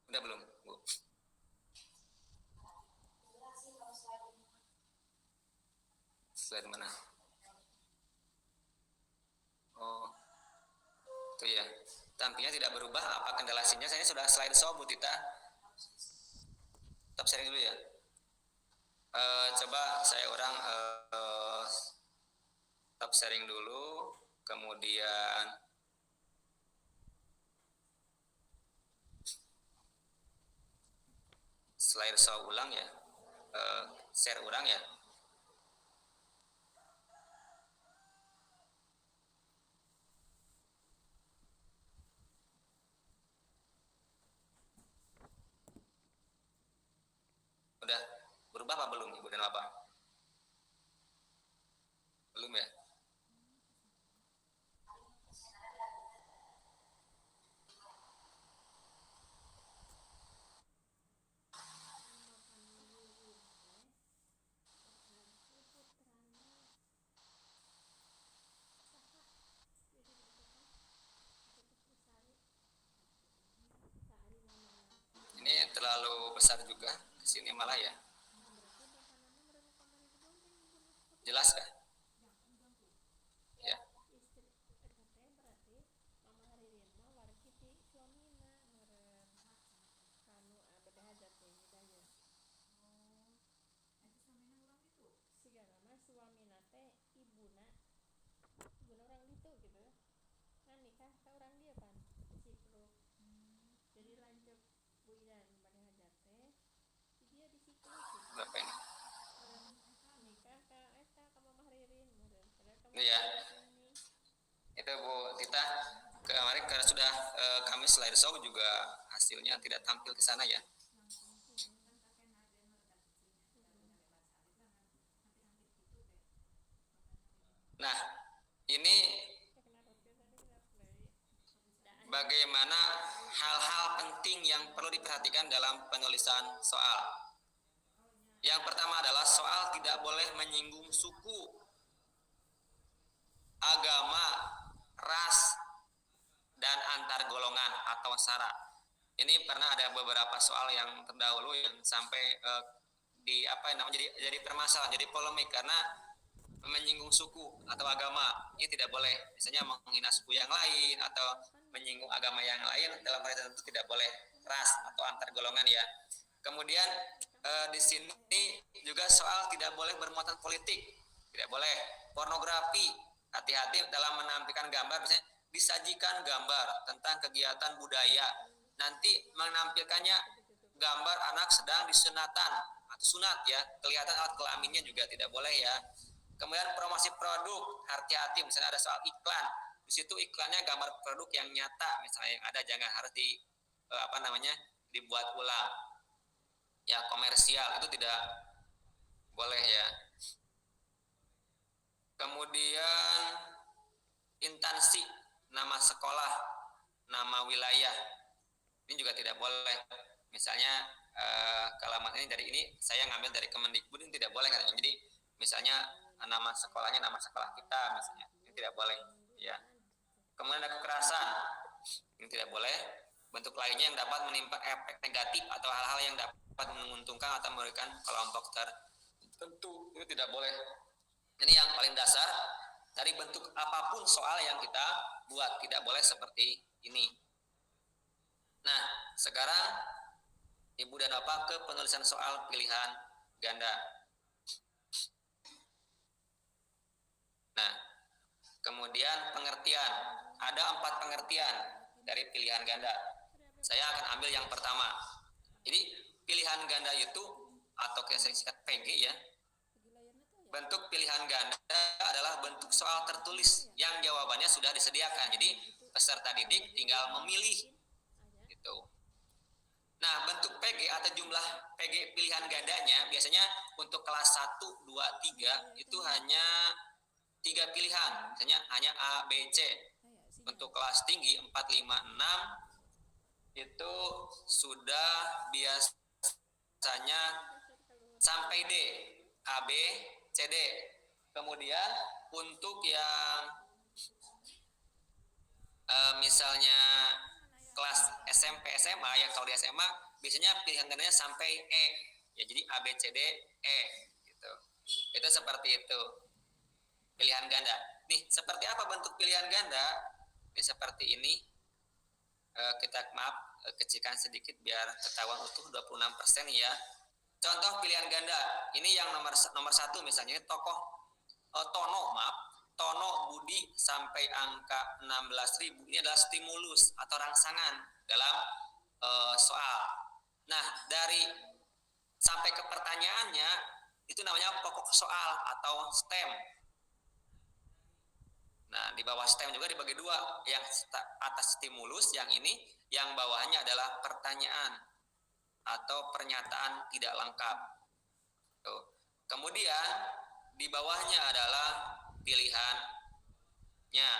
Udah belum, Bu? Slide mana? Oh, itu ya. Tampilnya tidak berubah. Apa kendalanya? Saya sudah slideshow, Bu Tita. Tetap sharing dulu ya. Coba saya ulang. Tetap sharing dulu. Kemudian slideshow ulang ya. Share ulang ya. Udah berubah apa belum Ibu dan Bapak? Belum ya? Ini terlalu besar juga kesini malah ya. Jelas kah? Ya. Berapa ini? Ini ya. Itu Bu Tita, kemarin karena sudah kami slideshow juga hasilnya tidak tampil ke sana ya. Nah, ini bagaimana hal-hal penting yang perlu diperhatikan dalam penulisan soal. Yang pertama adalah soal tidak boleh menyinggung suku, agama, ras, dan antar golongan atau sara. Ini pernah ada beberapa soal yang terdahulu yang sampai jadi permasalahan, jadi polemik karena menyinggung suku atau agama. Ini tidak boleh. Misalnya menghina suku yang lain atau menyinggung agama yang lain dalam hal tertentu tidak boleh. Ras atau antar golongan ya. Kemudian di sini juga soal tidak boleh bermuatan politik, tidak boleh pornografi. Hati-hati dalam menampilkan gambar, misalnya disajikan gambar tentang kegiatan budaya, nanti menampilkannya gambar anak sedang disunatan atau sunat ya, kelihatan alat kelaminnya juga tidak boleh ya. Kemudian promosi produk, hati-hati misalnya ada soal iklan, di situ iklannya gambar produk yang nyata misalnya yang ada, jangan harus dibuat ulang ya, komersial itu tidak boleh ya. Kemudian instansi, nama sekolah, nama wilayah, ini juga tidak boleh. Misalnya kalamat ini dari ini saya ngambil dari Kemendikbud, ini tidak boleh katanya. Jadi misalnya nama sekolahnya nama sekolah kita misalnya, ini tidak boleh ya. Kemudian ada kekerasan, ini tidak boleh. Bentuk lainnya yang dapat menimpa efek negatif atau hal-hal yang dapat menguntungkan atau memberikan kelompok tertentu, itu tidak boleh. Ini yang paling dasar dari bentuk apapun soal yang kita buat, tidak boleh seperti ini. Nah, sekarang Ibu dan Bapak ke penulisan soal pilihan ganda. Nah, kemudian pengertian. Ada 4 pengertian dari pilihan ganda. Saya akan ambil yang pertama. Jadi pilihan ganda itu atau singkat PG ya. Bentuk pilihan ganda adalah bentuk soal tertulis yang jawabannya sudah disediakan. Jadi peserta didik tinggal memilih gitu. Nah, bentuk PG atau jumlah PG pilihan gandanya biasanya untuk kelas 1, 2, 3 itu hanya 3 pilihan. Misalnya hanya A, B, C. Untuk kelas tinggi 4, 5, 6 itu sudah biasanya sampai D, A, B, C, D. Kemudian untuk yang misalnya kelas SMP, SMA ya, kalau di SMA biasanya pilihan gandanya sampai E. Ya, jadi A, B, C, D, E gitu. Itu seperti itu. Pilihan ganda. Nih, seperti apa bentuk pilihan ganda? Ini seperti ini. Kita kecilkan sedikit biar ketahuan utuh 26% ya. Contoh pilihan ganda. Ini yang nomor 1 misalnya tokoh Tono Budi sampai angka 16.000. Ini adalah stimulus atau rangsangan dalam soal. Nah, dari sampai ke pertanyaannya itu namanya pokok soal atau STEM. Nah, di bawah STEM juga dibagi 2, yang atas stimulus, yang ini yang bawahnya adalah pertanyaan atau pernyataan tidak lengkap. Tuh. Kemudian di bawahnya adalah pilihannya.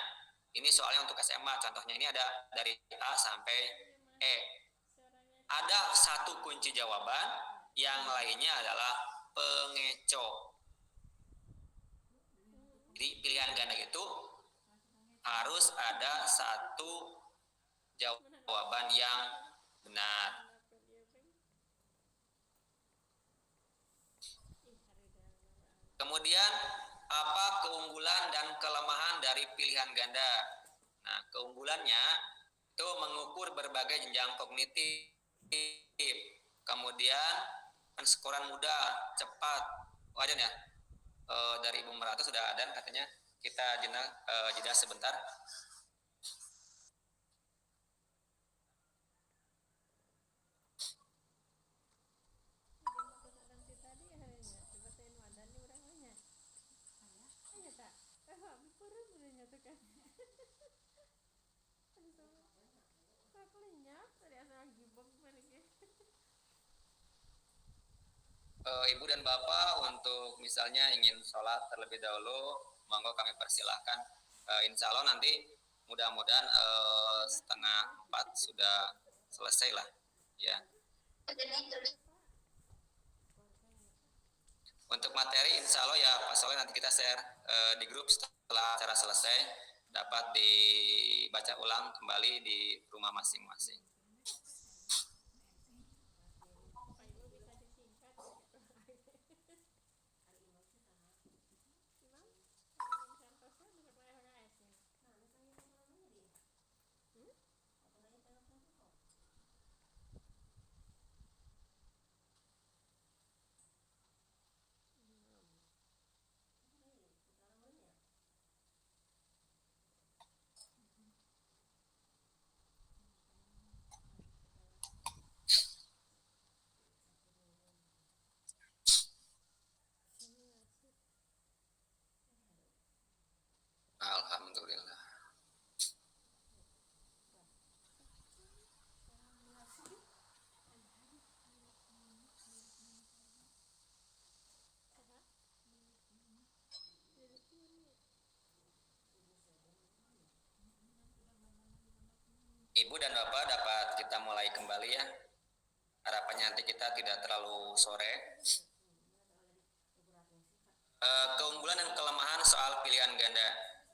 Ini soalnya untuk SMA, contohnya ini ada dari A sampai E. Ada 1 kunci jawaban, yang lainnya adalah pengeco. Jadi pilihan ganda itu harus ada 1 jawaban yang benar. Kemudian apa keunggulan dan kelemahan dari pilihan ganda? Nah, keunggulannya itu mengukur berbagai jenjang kognitif. Kemudian penskoran mudah, cepat. Wajar ya? Dari Ibu Meratus sudah ada katanya. Kita jeda sebentar. Ibu dan Bapak untuk misalnya ingin sholat terlebih dahulu, monggo kami persilahkan. Insya Allah nanti mudah-mudahan 3:30 sudah selesai lah ya. Untuk materi insya Allah ya Pak Soleh nanti kita share di grup setelah acara selesai, dapat dibaca ulang kembali di rumah masing-masing. Alhamdulillah. Ibu dan Bapak dapat kita mulai kembali ya. Harapannya nanti kita tidak terlalu sore. Keunggulan dan kelemahan soal pilihan ganda.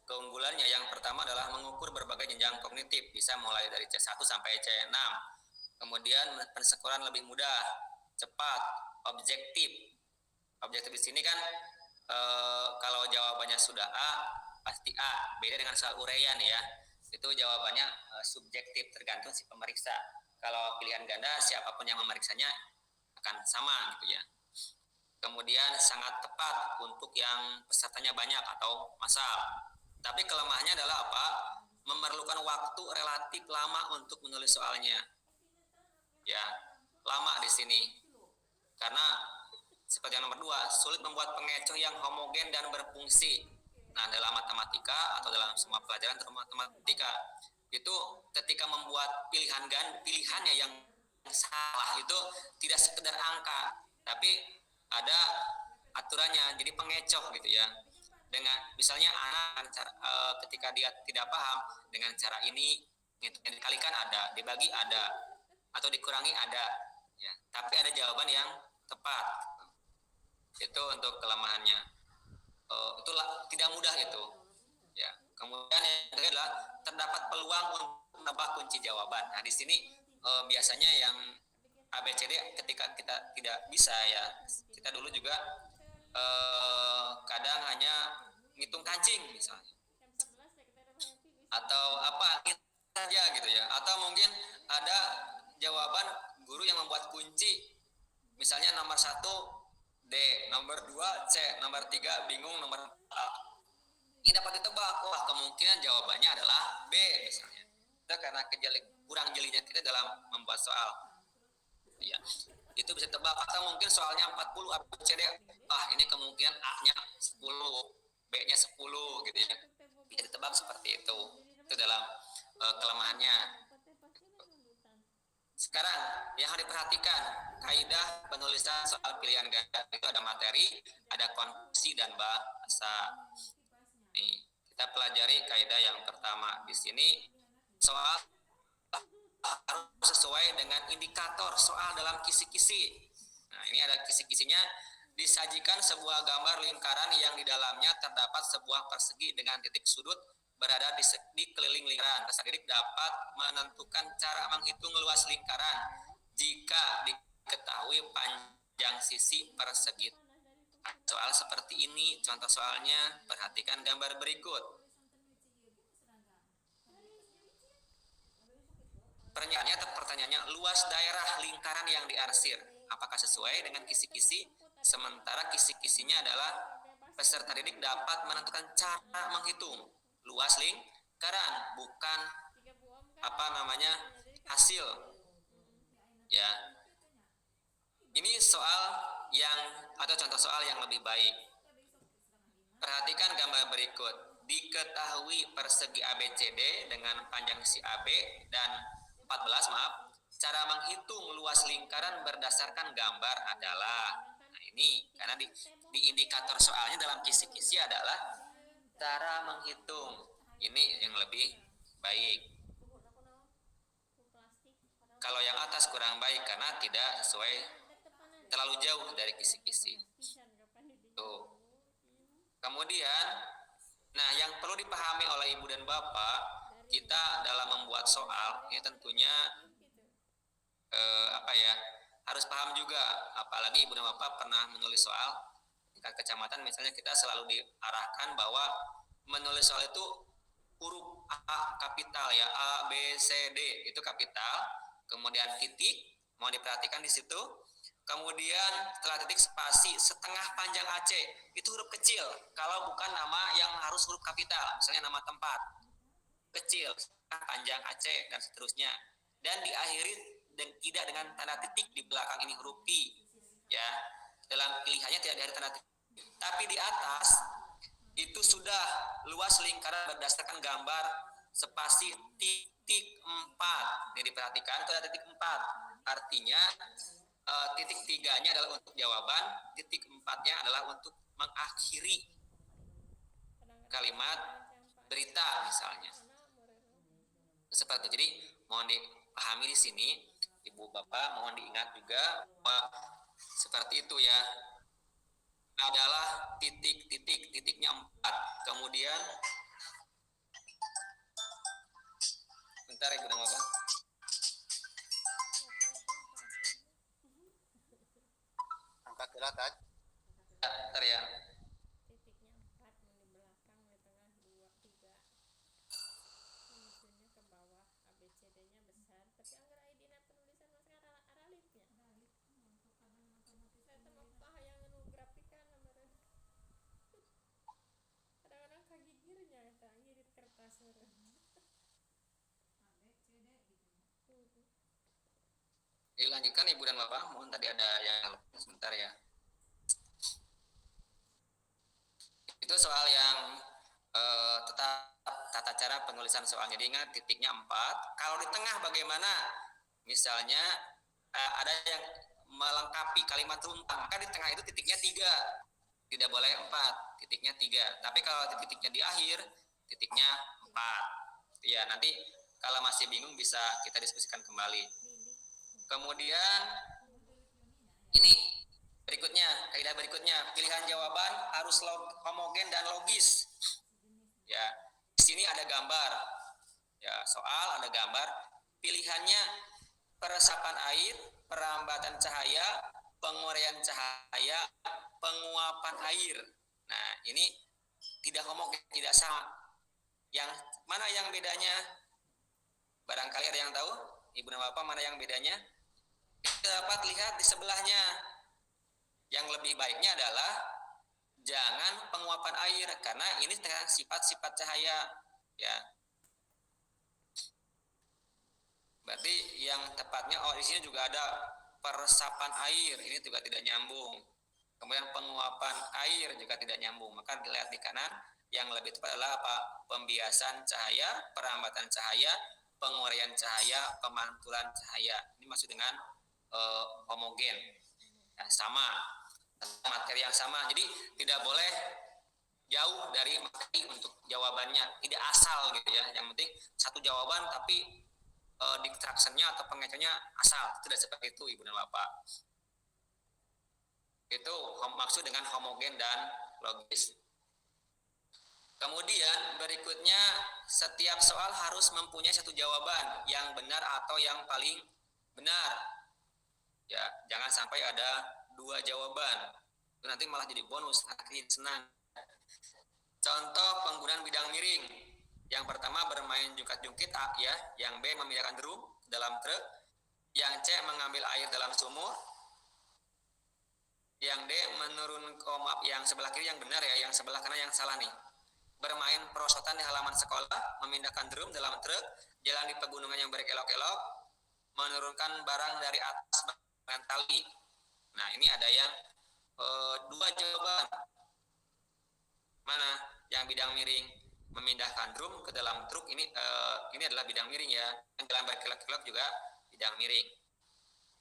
Keunggulannya yang pertama adalah mengukur berbagai jenjang kognitif, bisa mulai dari C1 sampai C6. Kemudian pensyukuran lebih mudah, cepat, objektif. Objektif di sini kan kalau jawabannya sudah A, pasti A. Beda dengan soal uraian ya. Itu jawabannya subjektif, tergantung si pemeriksa. Kalau pilihan ganda, siapapun yang memeriksanya akan sama gitu ya. Kemudian sangat tepat untuk yang pesertanya banyak atau massal. Tapi kelemahannya adalah apa? Memerlukan waktu relatif lama untuk menulis soalnya. Ya, lama di sini. Karena seperti yang nomor 2, sulit membuat pengecoh yang homogen dan berfungsi. Nah, dalam matematika atau dalam semua pelajaran terutama matematika, itu ketika membuat pilihannya yang salah itu tidak sekedar angka, tapi ada aturannya, jadi pengecoh gitu ya. Dengan misalnya anak ketika dia tidak paham, dengan cara ini dikalikan ada, dibagi ada, atau dikurangi ada ya. Tapi ada jawaban yang tepat. Itu untuk kelemahannya. Itulah tidak mudah itu ya. Kemudian yang kedua adalah terdapat peluang untuk menebak kunci jawaban. Nah, di sini biasanya yang ABCD ketika kita tidak bisa ya, kita dulu juga kadang hanya ngitung kancing misalnya, atau apa saja gitu ya, atau mungkin ada jawaban guru yang membuat kunci, misalnya nomor 1 D, nomor 2 C, nomor 3 bingung, nomor 4 ini dapat ditebak. Wah, kemungkinan jawabannya adalah B misalnya. Itu karena kurang jelinya kita dalam membuat soal. Ya, itu bisa tebak. Atau mungkin soalnya 40 ABCD, ini kemungkinan A-nya 10, B-nya 10 gitu ya. Bisa ditebak seperti itu. Itu dalam kelemahannya. Sekarang yang harus diperhatikan, kaidah penulisan soal pilihan ganda itu ada materi, ada konstruksi dan bahasa. Nih, kita pelajari kaidah yang pertama. Di sini soal harus sesuai dengan indikator soal dalam kisi-kisi. Nah, ini ada kisi-kisinya. Disajikan sebuah gambar lingkaran yang di dalamnya terdapat sebuah persegi dengan titik sudut berada di keliling lingkaran. Peserta didik dapat menentukan cara menghitung luas lingkaran jika diketahui panjang sisi persegi. Soal seperti ini, contoh soalnya, perhatikan gambar berikut. Pertanyaannya, luas daerah lingkaran yang diarsir, apakah sesuai dengan kisi-kisi? Sementara kisi-kisinya adalah peserta didik dapat menentukan cara menghitung luas lingkaran, bukan hasil. Ya. Ini soal atau contoh soal yang lebih baik. Perhatikan gambar berikut. Diketahui persegi ABCD dengan panjang si AB dan 14, cara menghitung luas lingkaran berdasarkan gambar adalah, nah ini karena di indikator soalnya dalam kisi-kisi adalah cara menghitung. Ini yang lebih baik. Kalau yang atas kurang baik karena tidak sesuai, terlalu jauh dari kisi-kisi. Tuh. Kemudian, nah yang perlu dipahami oleh ibu dan bapak, kita dalam membuat soal ini tentunya harus paham juga. Apalagi ibu dan bapak pernah menulis soal tingkat kecamatan, misalnya kita selalu diarahkan bahwa menulis soal itu huruf A kapital ya, A, B, C, D itu kapital, kemudian titik, mau diperhatikan di situ, kemudian setelah titik spasi setengah panjang AC itu huruf kecil, kalau bukan nama yang harus huruf kapital, misalnya nama tempat kecil, setengah panjang AC dan seterusnya, dan diakhiri tidak dengan tanda titik di belakang ini huruf P ya, dalam pilihannya tidak ada tanda titik, tapi di atas itu sudah luas lingkaran berdasarkan gambar spasi titik 4. Ini diperhatikan, itu ada titik 4. Artinya titik 3-nya adalah untuk jawaban, titik 4-nya adalah untuk mengakhiri kalimat berita misalnya. Seperti itu. Jadi mohon dipahami di sini, Ibu Bapak, mohon diingat juga bahwa seperti itu ya. Adalah titiknya 4. Kemudian bentar Ibu nama apa? Angkat silakan. Bentar ya. Dilanjutkan Ibu dan Bapak, mohon tadi ada yang sebentar ya. Itu soal yang tetap tata cara penulisan soalnya. Diingat titiknya 4. Kalau di tengah bagaimana? Misalnya ada yang melengkapi kalimat runtang, maka di tengah itu titiknya 3. Tidak boleh 4, titiknya 3. Tapi kalau titiknya di akhir, titiknya 4. Ya, nanti kalau masih bingung bisa kita diskusikan kembali. Kemudian ini kaidah berikutnya, pilihan jawaban harus homogen dan logis. Ya, di sini ada gambar. Ya, soal ada gambar. Pilihannya peresapan air, perambatan cahaya, penguraian cahaya, penguapan air. Nah, ini tidak homogen, tidak sama. Yang mana yang bedanya? Barangkali ada yang tahu? Ibu dan Bapak, mana yang bedanya? Kita dapat lihat di sebelahnya. Yang lebih baiknya adalah jangan penguapan air, karena ini sifat-sifat cahaya, ya. Berarti yang tepatnya di sini juga ada peresapan air, ini juga tidak nyambung. Kemudian penguapan air juga tidak nyambung. Maka dilihat di kanan, yang lebih tepat adalah apa? Pembiasan cahaya, perambatan cahaya, penguraian cahaya, pemantulan cahaya. Ini maksud dengan homogen, ya, sama materi yang sama. Jadi tidak boleh jauh dari materi untuk jawabannya, tidak asal gitu ya. Yang penting satu jawaban tapi distraction-nya atau pengecohnya asal. Tidak seperti itu Ibu dan Bapak. Itu maksud dengan homogen dan logis. Kemudian berikutnya, setiap soal harus mempunyai satu jawaban yang benar atau yang paling benar. Ya, jangan sampai ada 2 jawaban. Itu nanti malah jadi bonus, akhirnya senang. Contoh penggunaan bidang miring. Yang pertama bermain jungkat-jungkit, ya. Yang B memindahkan drum dalam truk. Yang C mengambil air dalam sumur. Yang D menurun koma, yang sebelah kiri yang benar ya, yang sebelah kanan yang salah nih. Bermain perosotan di halaman sekolah, memindahkan drum dalam truk, jalan di pegunungan yang berkelok-kelok, menurunkan barang dari atas dengan tali. Nah, ini ada yang 2 jawaban. Mana yang bidang miring? Memindahkan drum ke dalam truk, ini adalah bidang miring ya. Yang jalan berkelok-kelok juga bidang miring.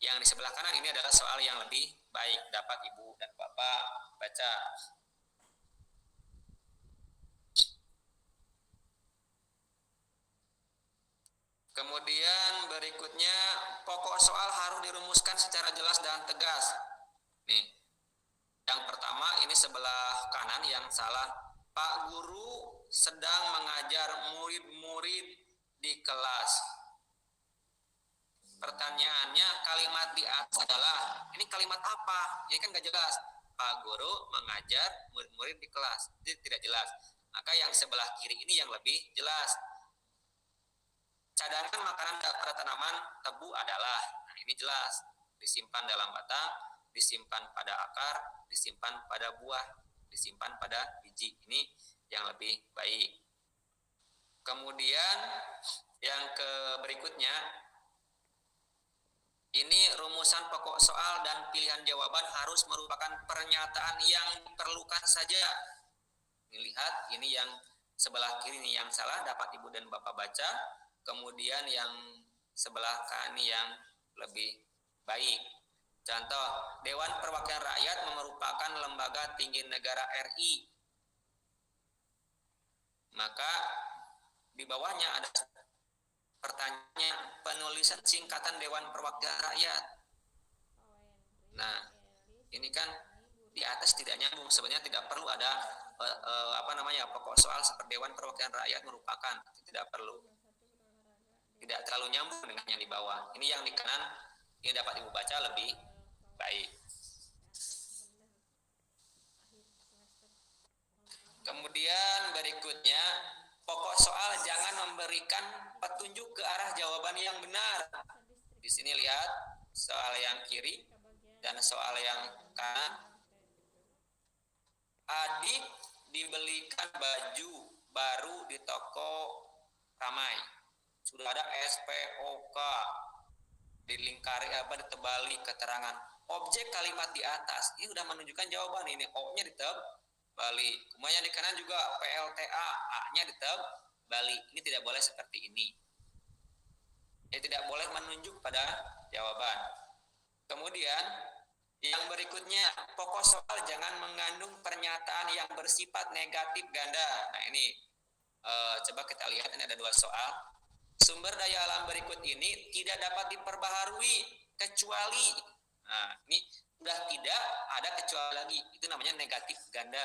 Yang di sebelah kanan ini adalah soal yang lebih baik, dapat Ibu dan Bapak baca. Kemudian berikutnya, pokok soal harus dirumuskan secara jelas dan tegas. Nih, yang pertama ini sebelah kanan yang salah. Pak Guru sedang mengajar murid-murid di kelas. Pertanyaannya, kalimat di atas adalah, ini kalimat apa? Ini kan gak jelas. Pak Guru mengajar murid-murid di kelas. Jadi tidak jelas. Maka yang sebelah kiri ini yang lebih jelas. Cadangan makanan pada tanaman tebu adalah, nah ini jelas, disimpan dalam batang, disimpan pada akar, disimpan pada buah, disimpan pada biji. Ini yang lebih baik. Kemudian yang berikutnya, ini rumusan pokok soal dan pilihan jawaban harus merupakan pernyataan yang diperlukan saja. Lihat, ini yang sebelah kiri ini yang salah, dapat Ibu dan Bapak baca. Kemudian yang sebelah kanan yang lebih baik. Contoh, Dewan Perwakilan Rakyat merupakan lembaga tinggi negara RI. Maka di bawahnya ada pertanyaan penulisan singkatan Dewan Perwakilan Rakyat. Nah, ini kan di atas tidak nyambung. Sebenarnya tidak perlu ada pokok soal seperti Dewan Perwakilan Rakyat merupakan, tidak perlu. Tidak terlalu nyambung dengan yang di bawah. Ini yang di kanan, ini dapat Ibu baca lebih baik. Kemudian berikutnya, pokok soal jangan memberikan petunjuk ke arah jawaban yang benar. Di sini lihat soal yang kiri dan soal yang kanan. Adik dibelikan baju baru di toko Ramai. Sudah ada SPOK, dilingkari ditebali keterangan. Objek kalimat di atas ini sudah menunjukkan jawaban, ini O-nya ditebali. Kemudian di kanan juga PLTA, A-nya ditebali. Ini tidak boleh seperti ini. Ya, tidak boleh menunjuk pada jawaban. Kemudian yang berikutnya, pokok soal jangan mengandung pernyataan yang bersifat negatif ganda. Nah ini coba kita lihat, ini ada dua soal. Sumber daya alam berikut ini tidak dapat diperbaharui kecuali, nah ini sudah tidak ada kecuali lagi, itu namanya negatif ganda.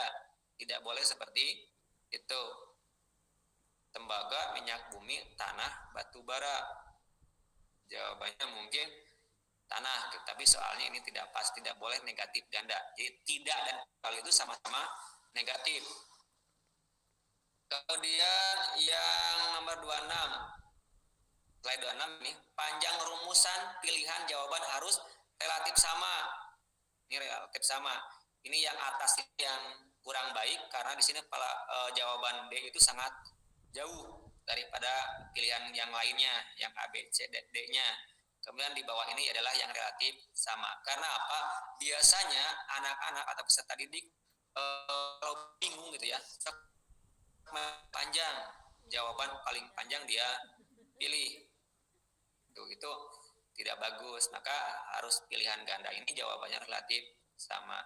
Tidak boleh seperti itu. Tembaga, minyak bumi, tanah, batu bara. Jawabannya mungkin tanah, tapi soalnya ini tidak pas, tidak boleh negatif ganda. Jadi tidak dan kecuali itu sama-sama negatif. Kemudian yang nomor 26, slide 26 ini, panjang rumusan pilihan jawaban harus relatif sama. Ini relatif sama. Ini yang atas yang kurang baik karena di sini jawaban D itu sangat jauh daripada pilihan yang lainnya, yang A, B, C, D-nya. Kemudian di bawah ini adalah yang relatif sama. Karena apa? Biasanya anak-anak atau peserta didik kalau bingung gitu ya, panjang, jawaban paling panjang dia pilih. Itu tidak bagus. Maka harus pilihan ganda ini jawabannya relatif sama.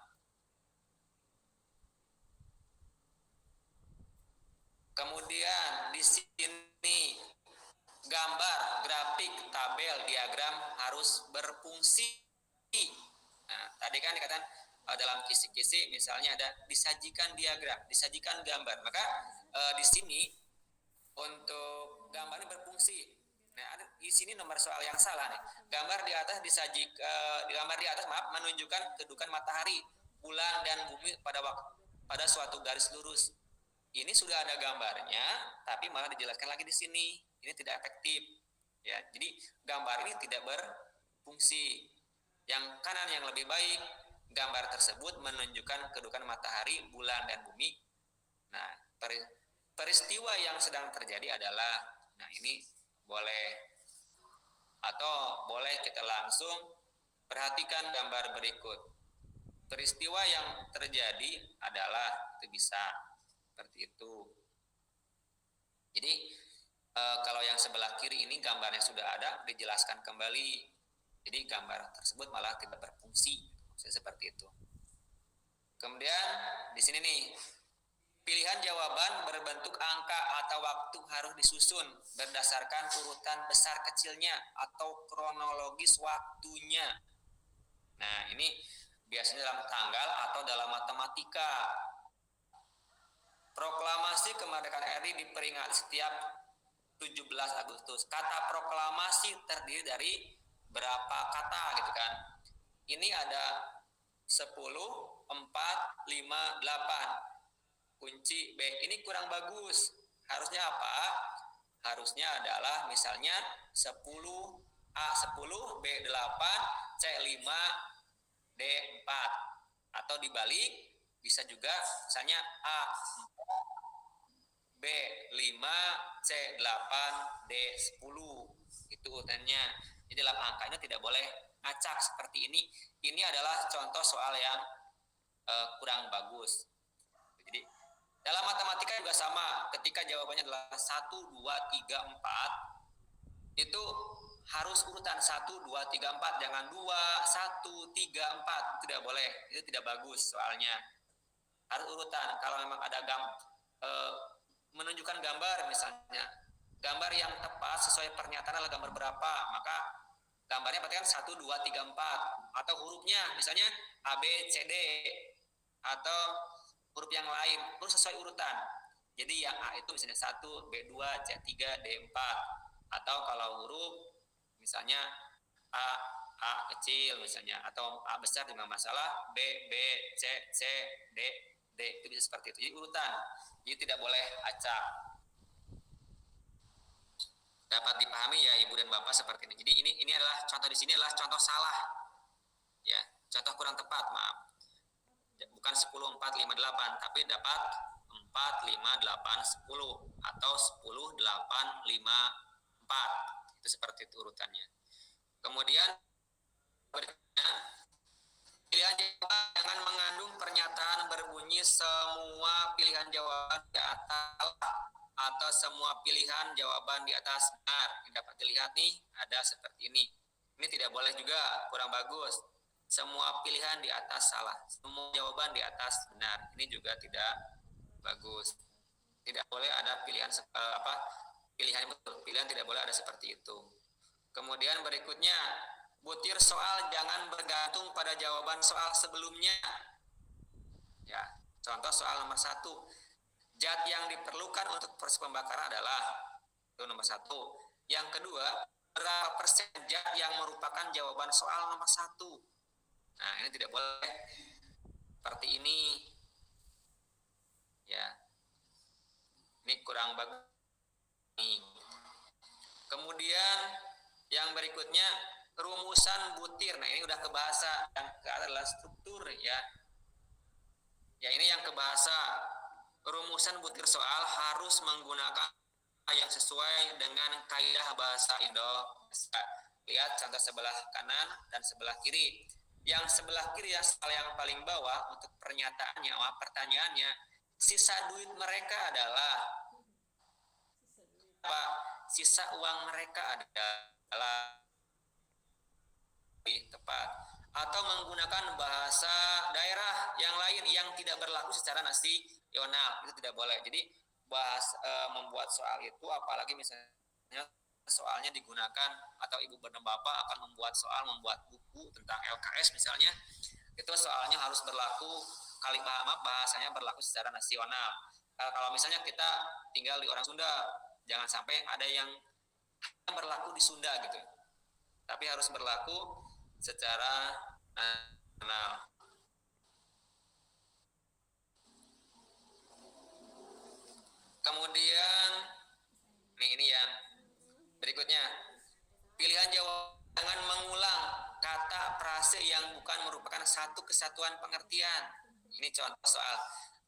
Kemudian di sini gambar, grafik, tabel, diagram harus berfungsi. Nah, tadi kan dikatakan dalam kisi-kisi misalnya ada disajikan diagram, disajikan gambar. Maka di sini untuk gambar ini berfungsi. Nah, ada di sini nomor soal yang salah nih. Gambar di atas menunjukkan kedudukan matahari, bulan dan bumi pada suatu garis lurus. Ini sudah ada gambarnya, tapi malah dijelaskan lagi di sini. Ini tidak efektif. Ya, jadi gambar ini tidak berfungsi. Yang kanan yang lebih baik, gambar tersebut menunjukkan kedudukan matahari, bulan dan bumi. Nah, peristiwa yang sedang terjadi adalah, nah ini boleh kita langsung perhatikan gambar berikut. Peristiwa yang terjadi adalah, itu bisa seperti itu. Jadi kalau yang sebelah kiri ini gambarnya sudah ada, dijelaskan kembali. Jadi gambar tersebut malah tidak berfungsi. Seperti itu. Kemudian di sini nih, pilihan jawaban berbentuk angka atau waktu harus disusun berdasarkan urutan besar kecilnya atau kronologis waktunya. Nah, ini biasanya dalam tanggal atau dalam matematika. Proklamasi kemerdekaan RI diperingati setiap 17 Agustus. Kata proklamasi terdiri dari berapa kata gitu kan? Ini ada 10, 4, 5, 8. Kunci B ini kurang bagus. Harusnya apa? Harusnya adalah misalnya 10, A10, B8, C5, D4. Atau dibalik, bisa juga misalnya A4, B5, C8, D10. Itu urutannya. Jadi dalam angkanya tidak boleh ngacak seperti ini. Ini adalah contoh soal yang kurang bagus. Jadi Dalam matematika juga sama, ketika jawabannya adalah 1, 2, 3, 4, itu harus urutan 1, 2, 3, 4, jangan 2, 1, 3, 4, tidak boleh, itu tidak bagus soalnya. Harus urutan. Kalau memang ada menunjukkan gambar misalnya, gambar yang tepat sesuai pernyataan adalah gambar berapa, maka gambarnya berarti kan 1, 2, 3, 4, atau hurufnya misalnya A, B, C, D, atau huruf yang lain, terus sesuai urutan. Jadi yang A itu misalnya 1, B2, C3, D4. Atau kalau huruf misalnya A kecil misalnya, atau A besar dengan masalah, B, C, D, itu bisa seperti itu. Jadi urutan. Jadi tidak boleh acak. Dapat dipahami ya Ibu dan Bapak seperti ini. Jadi ini adalah contoh di sini adalah contoh salah. Ya, contoh kurang tepat, maaf. Bukan 10, 4, 5, 8, tapi dapat 4, 5, 8, 10 atau 10, 8, 5, 4. Itu seperti itu urutannya. Kemudian berikutnya, pilihan jawaban jangan mengandung pernyataan berbunyi semua pilihan jawaban di atas atau semua pilihan jawaban di atas benar. Ini dapat dilihat nih, ada seperti ini. Ini tidak boleh juga, kurang bagus. Semua pilihan di atas salah, semua jawaban di atas benar. Ini juga tidak bagus. Tidak boleh ada pilihan pilihan betul. Pilihan tidak boleh ada seperti itu. Kemudian berikutnya, butir soal jangan bergantung pada jawaban soal sebelumnya. Ya, contoh soal nomor 1. Zat yang diperlukan untuk proses pembakaran adalah, itu nomor 1. Yang kedua, berapa persen zat yang merupakan jawaban soal nomor 1. Nah, ini tidak boleh seperti ini. Ya. Ini kurang bagus. Kemudian yang berikutnya rumusan butir. Nah, ini udah ke bahasa, yang ke adalah struktur ya. Ya, ini yang ke bahasa. Rumusan butir soal harus menggunakan yang sesuai dengan kaidah bahasa Indonesia. Lihat contoh sebelah kanan dan sebelah kiri. Yang sebelah kiri ya, soal yang paling bawah untuk pernyataannya, pertanyaannya, sisa duit mereka adalah apa? Sisa uang mereka adalah tepat. Atau menggunakan bahasa daerah yang lain yang tidak berlaku secara nasional, itu tidak boleh. Jadi membuat soal itu, apalagi misalnya soalnya digunakan atau ibu dan bapak akan membuat buku tentang LKS misalnya, itu soalnya harus berlaku bahasanya berlaku secara nasional. Kalau misalnya kita tinggal di orang Sunda, jangan sampai ada yang berlaku di Sunda gitu, tapi harus berlaku secara nasional. Kemudian ini yang berikutnya, pilihan jawaban dengan mengulang kata frase yang bukan merupakan satu kesatuan pengertian. Ini contoh soal.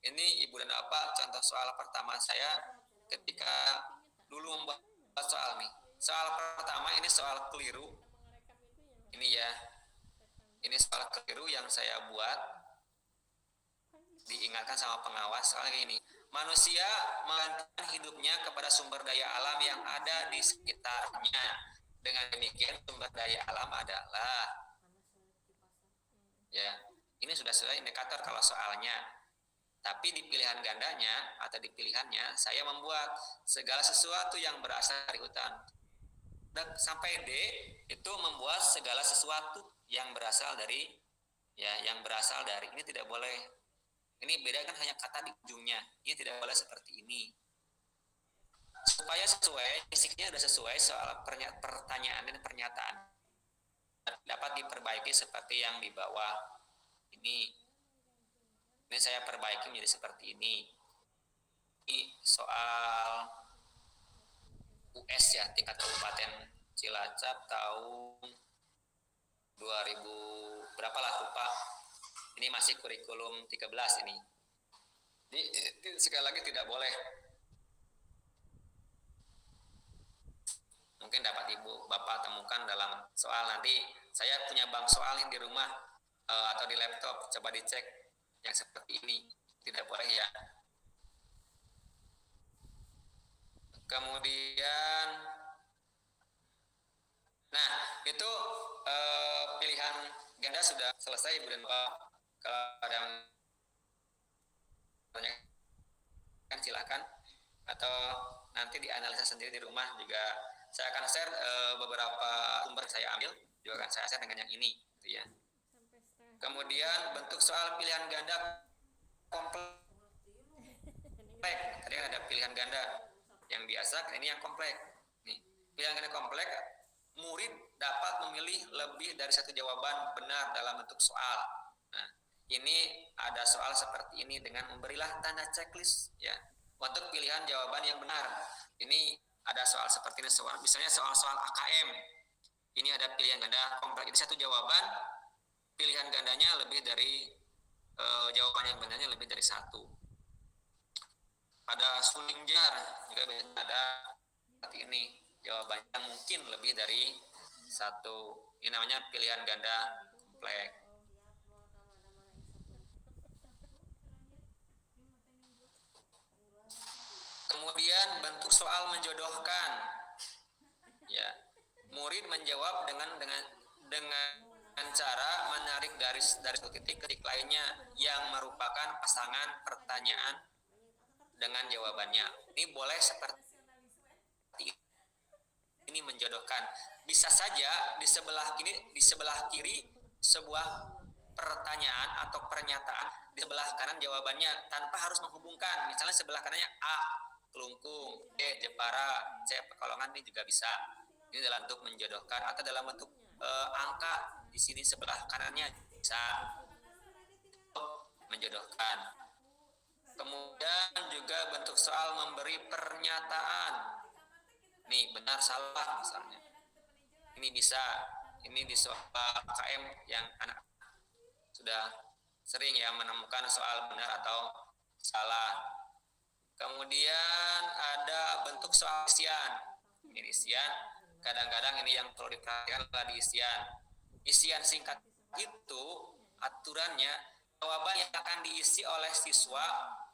Ini Ibu dan Bapak, contoh soal pertama saya ketika dulu membuat soal nih. Soal pertama ini soal keliru. Ini ya. Ini soal keliru yang saya buat. Diingatkan sama pengawas soalnya ini. Manusia menggantungkan hidupnya kepada sumber daya alam yang ada di sekitarnya. Dengan demikian sumber daya alam adalah, ya, ini sudah sesuai indikator kalau soalnya. Tapi di pilihan gandanya atau di pilihannya saya membuat segala sesuatu yang berasal dari hutan. Dan sampai D itu membuat segala sesuatu yang berasal dari, ya, yang berasal dari, ini tidak boleh. Ini beda kan hanya kata di ujungnya. Ini tidak boleh seperti ini. Supaya sesuai, fisiknya sudah sesuai soal pertanyaan dan pernyataan. Dapat diperbaiki seperti yang di bawah. Ini saya perbaiki menjadi seperti ini. Ini soal US ya, tingkat Kabupaten Cilacap tahun 2000 berapa lah lupa. Ini masih kurikulum 13 ini. Jadi sekali lagi tidak boleh. Mungkin dapat Ibu Bapak temukan dalam soal, nanti saya punya bank soal di rumah atau di laptop, coba dicek yang seperti ini. Tidak boleh ya. Kemudian, nah itu pilihan ganda sudah selesai Ibu dan Bapak. Kalau ada yang tanyakan silakan, atau nanti dianalisa sendiri di rumah juga. Saya akan share beberapa sumber saya ambil, juga akan saya share dengan yang ini, gitu ya. Kemudian bentuk soal pilihan ganda kompleks. Tadi ada pilihan ganda yang biasa, ini yang kompleks. Nih, pilihan ganda kompleks, murid dapat memilih lebih dari satu jawaban benar dalam bentuk soal. Nah, ini ada soal seperti ini dengan memberilah tanda checklist ya untuk pilihan jawaban yang benar. Ini ada soal seperti ini, misalnya soal-soal AKM. Ini ada pilihan ganda kompleks. Ini satu jawaban, pilihan gandanya lebih dari jawaban yang benarnya lebih dari satu. Pada suling jar juga ada seperti ini, jawabannya mungkin lebih dari satu. Ini namanya pilihan ganda kompleks. Kemudian bentuk soal menjodohkan. Ya, murid menjawab dengan cara menarik dari satu titik ke titik lainnya yang merupakan pasangan pertanyaan dengan jawabannya. Ini boleh seperti ini menjodohkan. Bisa saja di sebelah kiri sebuah pertanyaan atau pernyataan, di sebelah kanan jawabannya tanpa harus menghubungkan. Misalnya sebelah kanannya A Kelungkung, B Jepara, C Pekalongan, ini juga bisa. Ini dalam bentuk menjodohkan, atau dalam bentuk angka di sini sebelah kanannya bisa menjodohkan. Kemudian juga bentuk soal memberi pernyataan. Nih benar salah misalnya. Ini bisa, ini di soal KM yang anak sudah sering ya menemukan soal benar atau salah. Kemudian ada bentuk soal isian. Ini isian, kadang-kadang ini yang perlu diperhatikan adalah di isian. Isian singkat itu aturannya jawaban yang akan diisi oleh siswa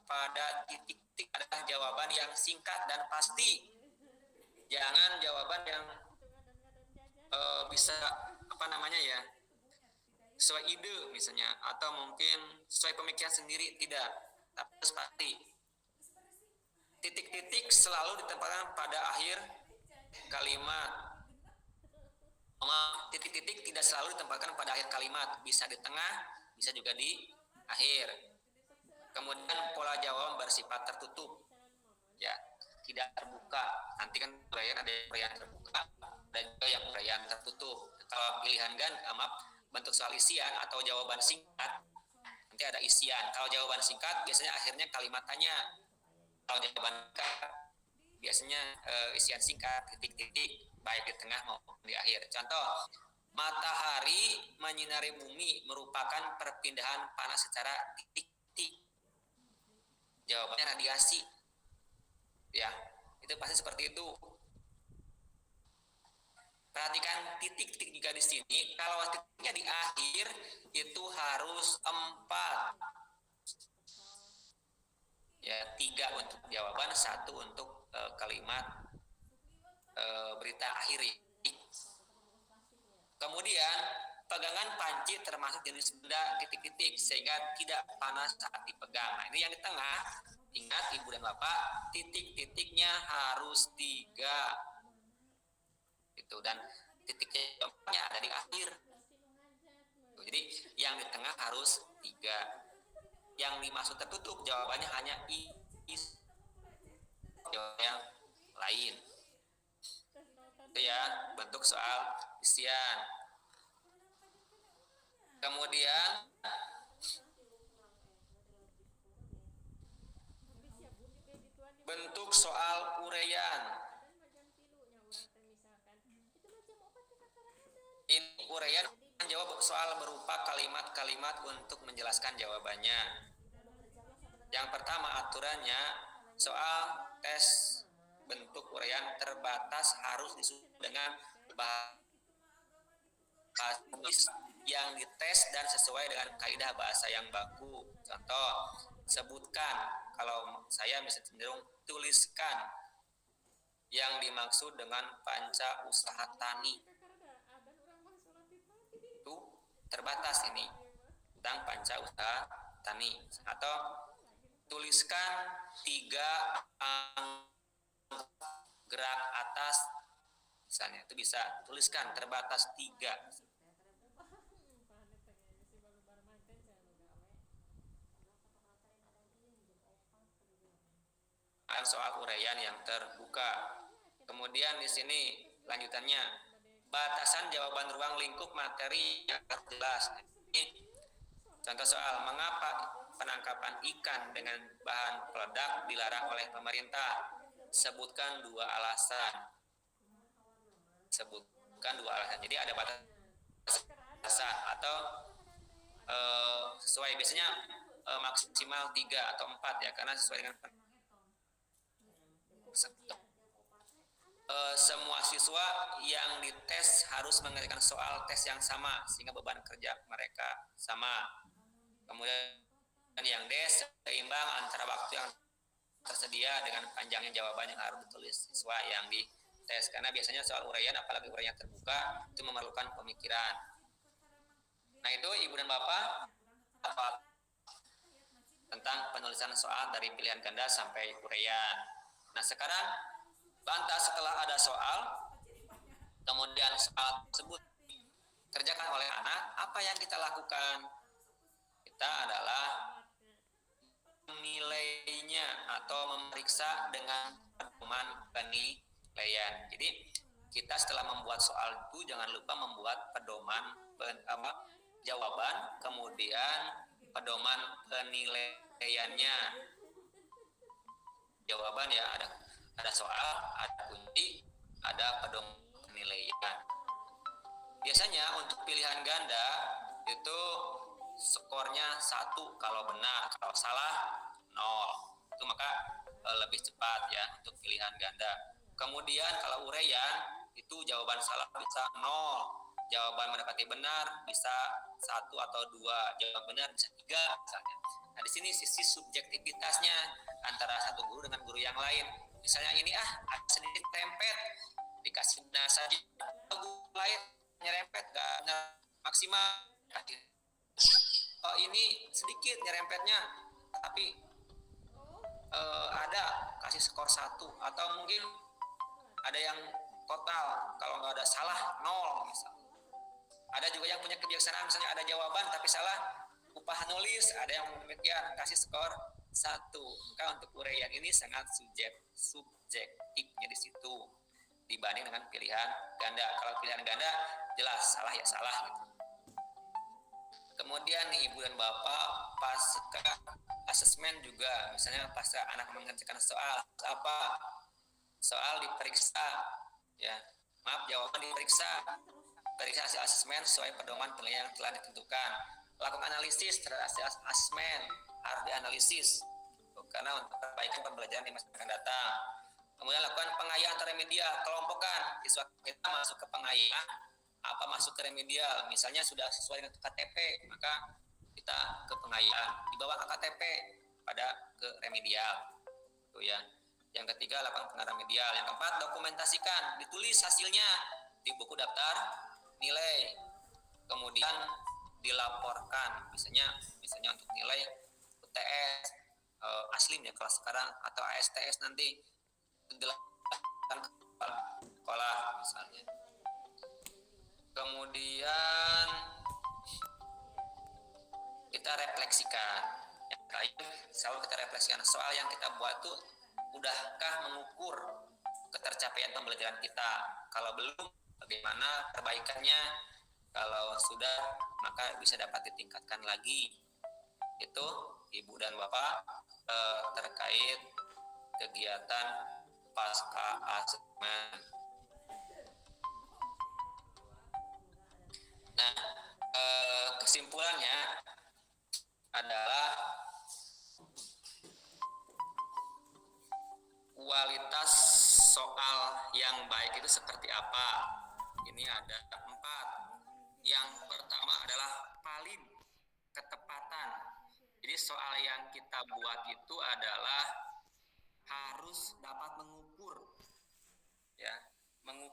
pada titik-titik adalah jawaban yang singkat dan pasti. Jangan jawaban yang bisa sesuai ide misalnya, atau mungkin sesuai pemikiran sendiri, tidak, tapi harus pasti. Titik-titik selalu ditempatkan pada akhir kalimat. Titik-titik tidak selalu ditempatkan pada akhir kalimat, bisa di tengah, bisa juga di akhir. Kemudian pola jawaban bersifat tertutup, ya, tidak terbuka. Nanti kan uraian ada uraian terbuka dan juga yang uraian tertutup. Kalau pilihan bentuk soal isian atau jawaban singkat, nanti ada isian. Kalau jawaban singkat biasanya akhirnya kalimat tanya. Kalau jawaban singkat biasanya isian singkat, titik-titik, baik di tengah maupun di akhir. Contoh, matahari menyinari bumi merupakan perpindahan panas secara titik-titik. Jawabannya radiasi. Ya, itu pasti seperti itu. Perhatikan titik-titik juga di sini. Kalau titiknya di akhir itu harus 4. Ya, 3 untuk jawaban, 1 untuk kalimat berita akhiri. Kemudian pegangan panci termasuk jenis benda titik-titik sehingga tidak panas saat dipegang. Nah, ini yang di tengah. Ingat Ibu dan Bapak, titik-titiknya harus 3. Itu, dan titiknya ada di akhir. Jadi yang di tengah harus 3. Yang dimaksud tertutup jawabannya hanya jawaban yang lain. Itu ya bentuk soal isian. Kemudian bentuk soal uraian. Ini uraian menjawab soal berupa kalimat-kalimat untuk menjelaskan jawabannya. Yang pertama aturannya, soal tes bentuk uraian terbatas harus disusun dengan bahasa yang dites dan sesuai dengan kaidah bahasa yang baku. Contoh, sebutkan. Kalau saya bisa cenderung tuliskan. yang dimaksud dengan panca usaha tani. Itu terbatas ini tentang panca usaha tani. Atau tuliskan 3 gerak atas, misalnya itu bisa tuliskan terbatas 3. Soal uraian yang terbuka. Kemudian di sini lanjutannya, batasan jawaban ruang lingkup materi yang jelas. Ini contoh soal, mengapa penangkapan ikan dengan bahan peledak dilarang oleh pemerintah? Sebutkan 2 alasan. Jadi ada batasan atau sesuai, biasanya maksimal 3 atau 4 ya, karena sesuai dengan semua siswa yang dites harus mengerjakan soal tes yang sama sehingga beban kerja mereka sama. Kemudian yang D, seimbang antara waktu yang tersedia dengan panjangnya jawaban yang harus ditulis siswa yang dites, karena biasanya soal uraian, apalagi uraian terbuka, itu memerlukan pemikiran. Nah itu Ibu dan Bapak tentang penulisan soal dari pilihan ganda sampai uraian. Nah sekarang bantah setelah ada soal, kemudian soal tersebut kerjakan oleh anak, apa yang kita lakukan? Kita adalah menilainya atau memeriksa dengan pedoman penilaian. Jadi kita setelah membuat soal itu jangan lupa membuat pedoman jawaban, kemudian pedoman penilaiannya. Jawaban ya ada soal, ada kunci, ada pedoman penilaian. Biasanya untuk pilihan ganda itu skornya 1 kalau benar, kalau salah 0. Itu maka lebih cepat ya untuk pilihan ganda. Kemudian kalau uraian itu jawaban salah bisa 0, jawaban mendapati benar bisa 1 atau 2, jawaban benar bisa 3 misalnya. Nah di sini sisi subjektivitasnya antara satu guru dengan guru yang lain. Misalnya ini ada sedikit rempet, dikasih benar saja, guru lain nyerempet gak maksimal. Oh ini sedikit nyerempetnya, tapi ada kasih skor 1, atau mungkin ada yang total kalau nggak ada salah 0 misalnya. Ada juga yang punya kebiasaan misalnya ada jawaban tapi salah upah nulis, ada yang demikian kasih skor 1. Maka untuk uraian ini sangat subjektifnya di situ dibanding dengan pilihan ganda. Kalau pilihan ganda jelas salah ya salah gitu. Kemudian nih Ibu dan Bapak pasca asesmen juga, misalnya pasca anak mengerjakan soal apa? Soal diperiksa ya. Maaf, jawaban diperiksa. Periksa hasil asesmen sesuai pedoman penilaian yang telah ditentukan. Lakukan analisis terhadap hasil asesmen, harus dianalisis karena untuk perbaikan pembelajaran di masa akan datang. Kemudian lakukan pengayaan atau remedial, kelompokkan siswa kita masuk ke pengayaan, apa masuk ke remedial. Misalnya sudah sesuai dengan KTP, maka kita ke pengayaan, dibawa ke KTP pada ke remedial. Itu ya. Yang ketiga, lakukan pengayaan remedial. Yang keempat, dokumentasikan, ditulis hasilnya di buku daftar nilai. Kemudian dilaporkan, misalnya untuk nilai UTS aslim ya kelas sekarang atau ASTS nanti dilaporkan ke sekolah misalnya. Kemudian kita refleksikan. Yang terakhir, selalu kita refleksikan soal yang kita buat tuh udahkah mengukur ketercapaian pembelajaran kita. Kalau belum, bagaimana perbaikannya? Kalau sudah, maka bisa dapat ditingkatkan lagi. Itu Ibu dan Bapak terkait kegiatan pasca asesmen. Nah, kesimpulannya adalah kualitas soal yang baik itu seperti apa? Ini ada 4. Yang pertama adalah paling ketepatan. Jadi soal yang kita buat itu adalah harus dapat mengukur ya, mengukir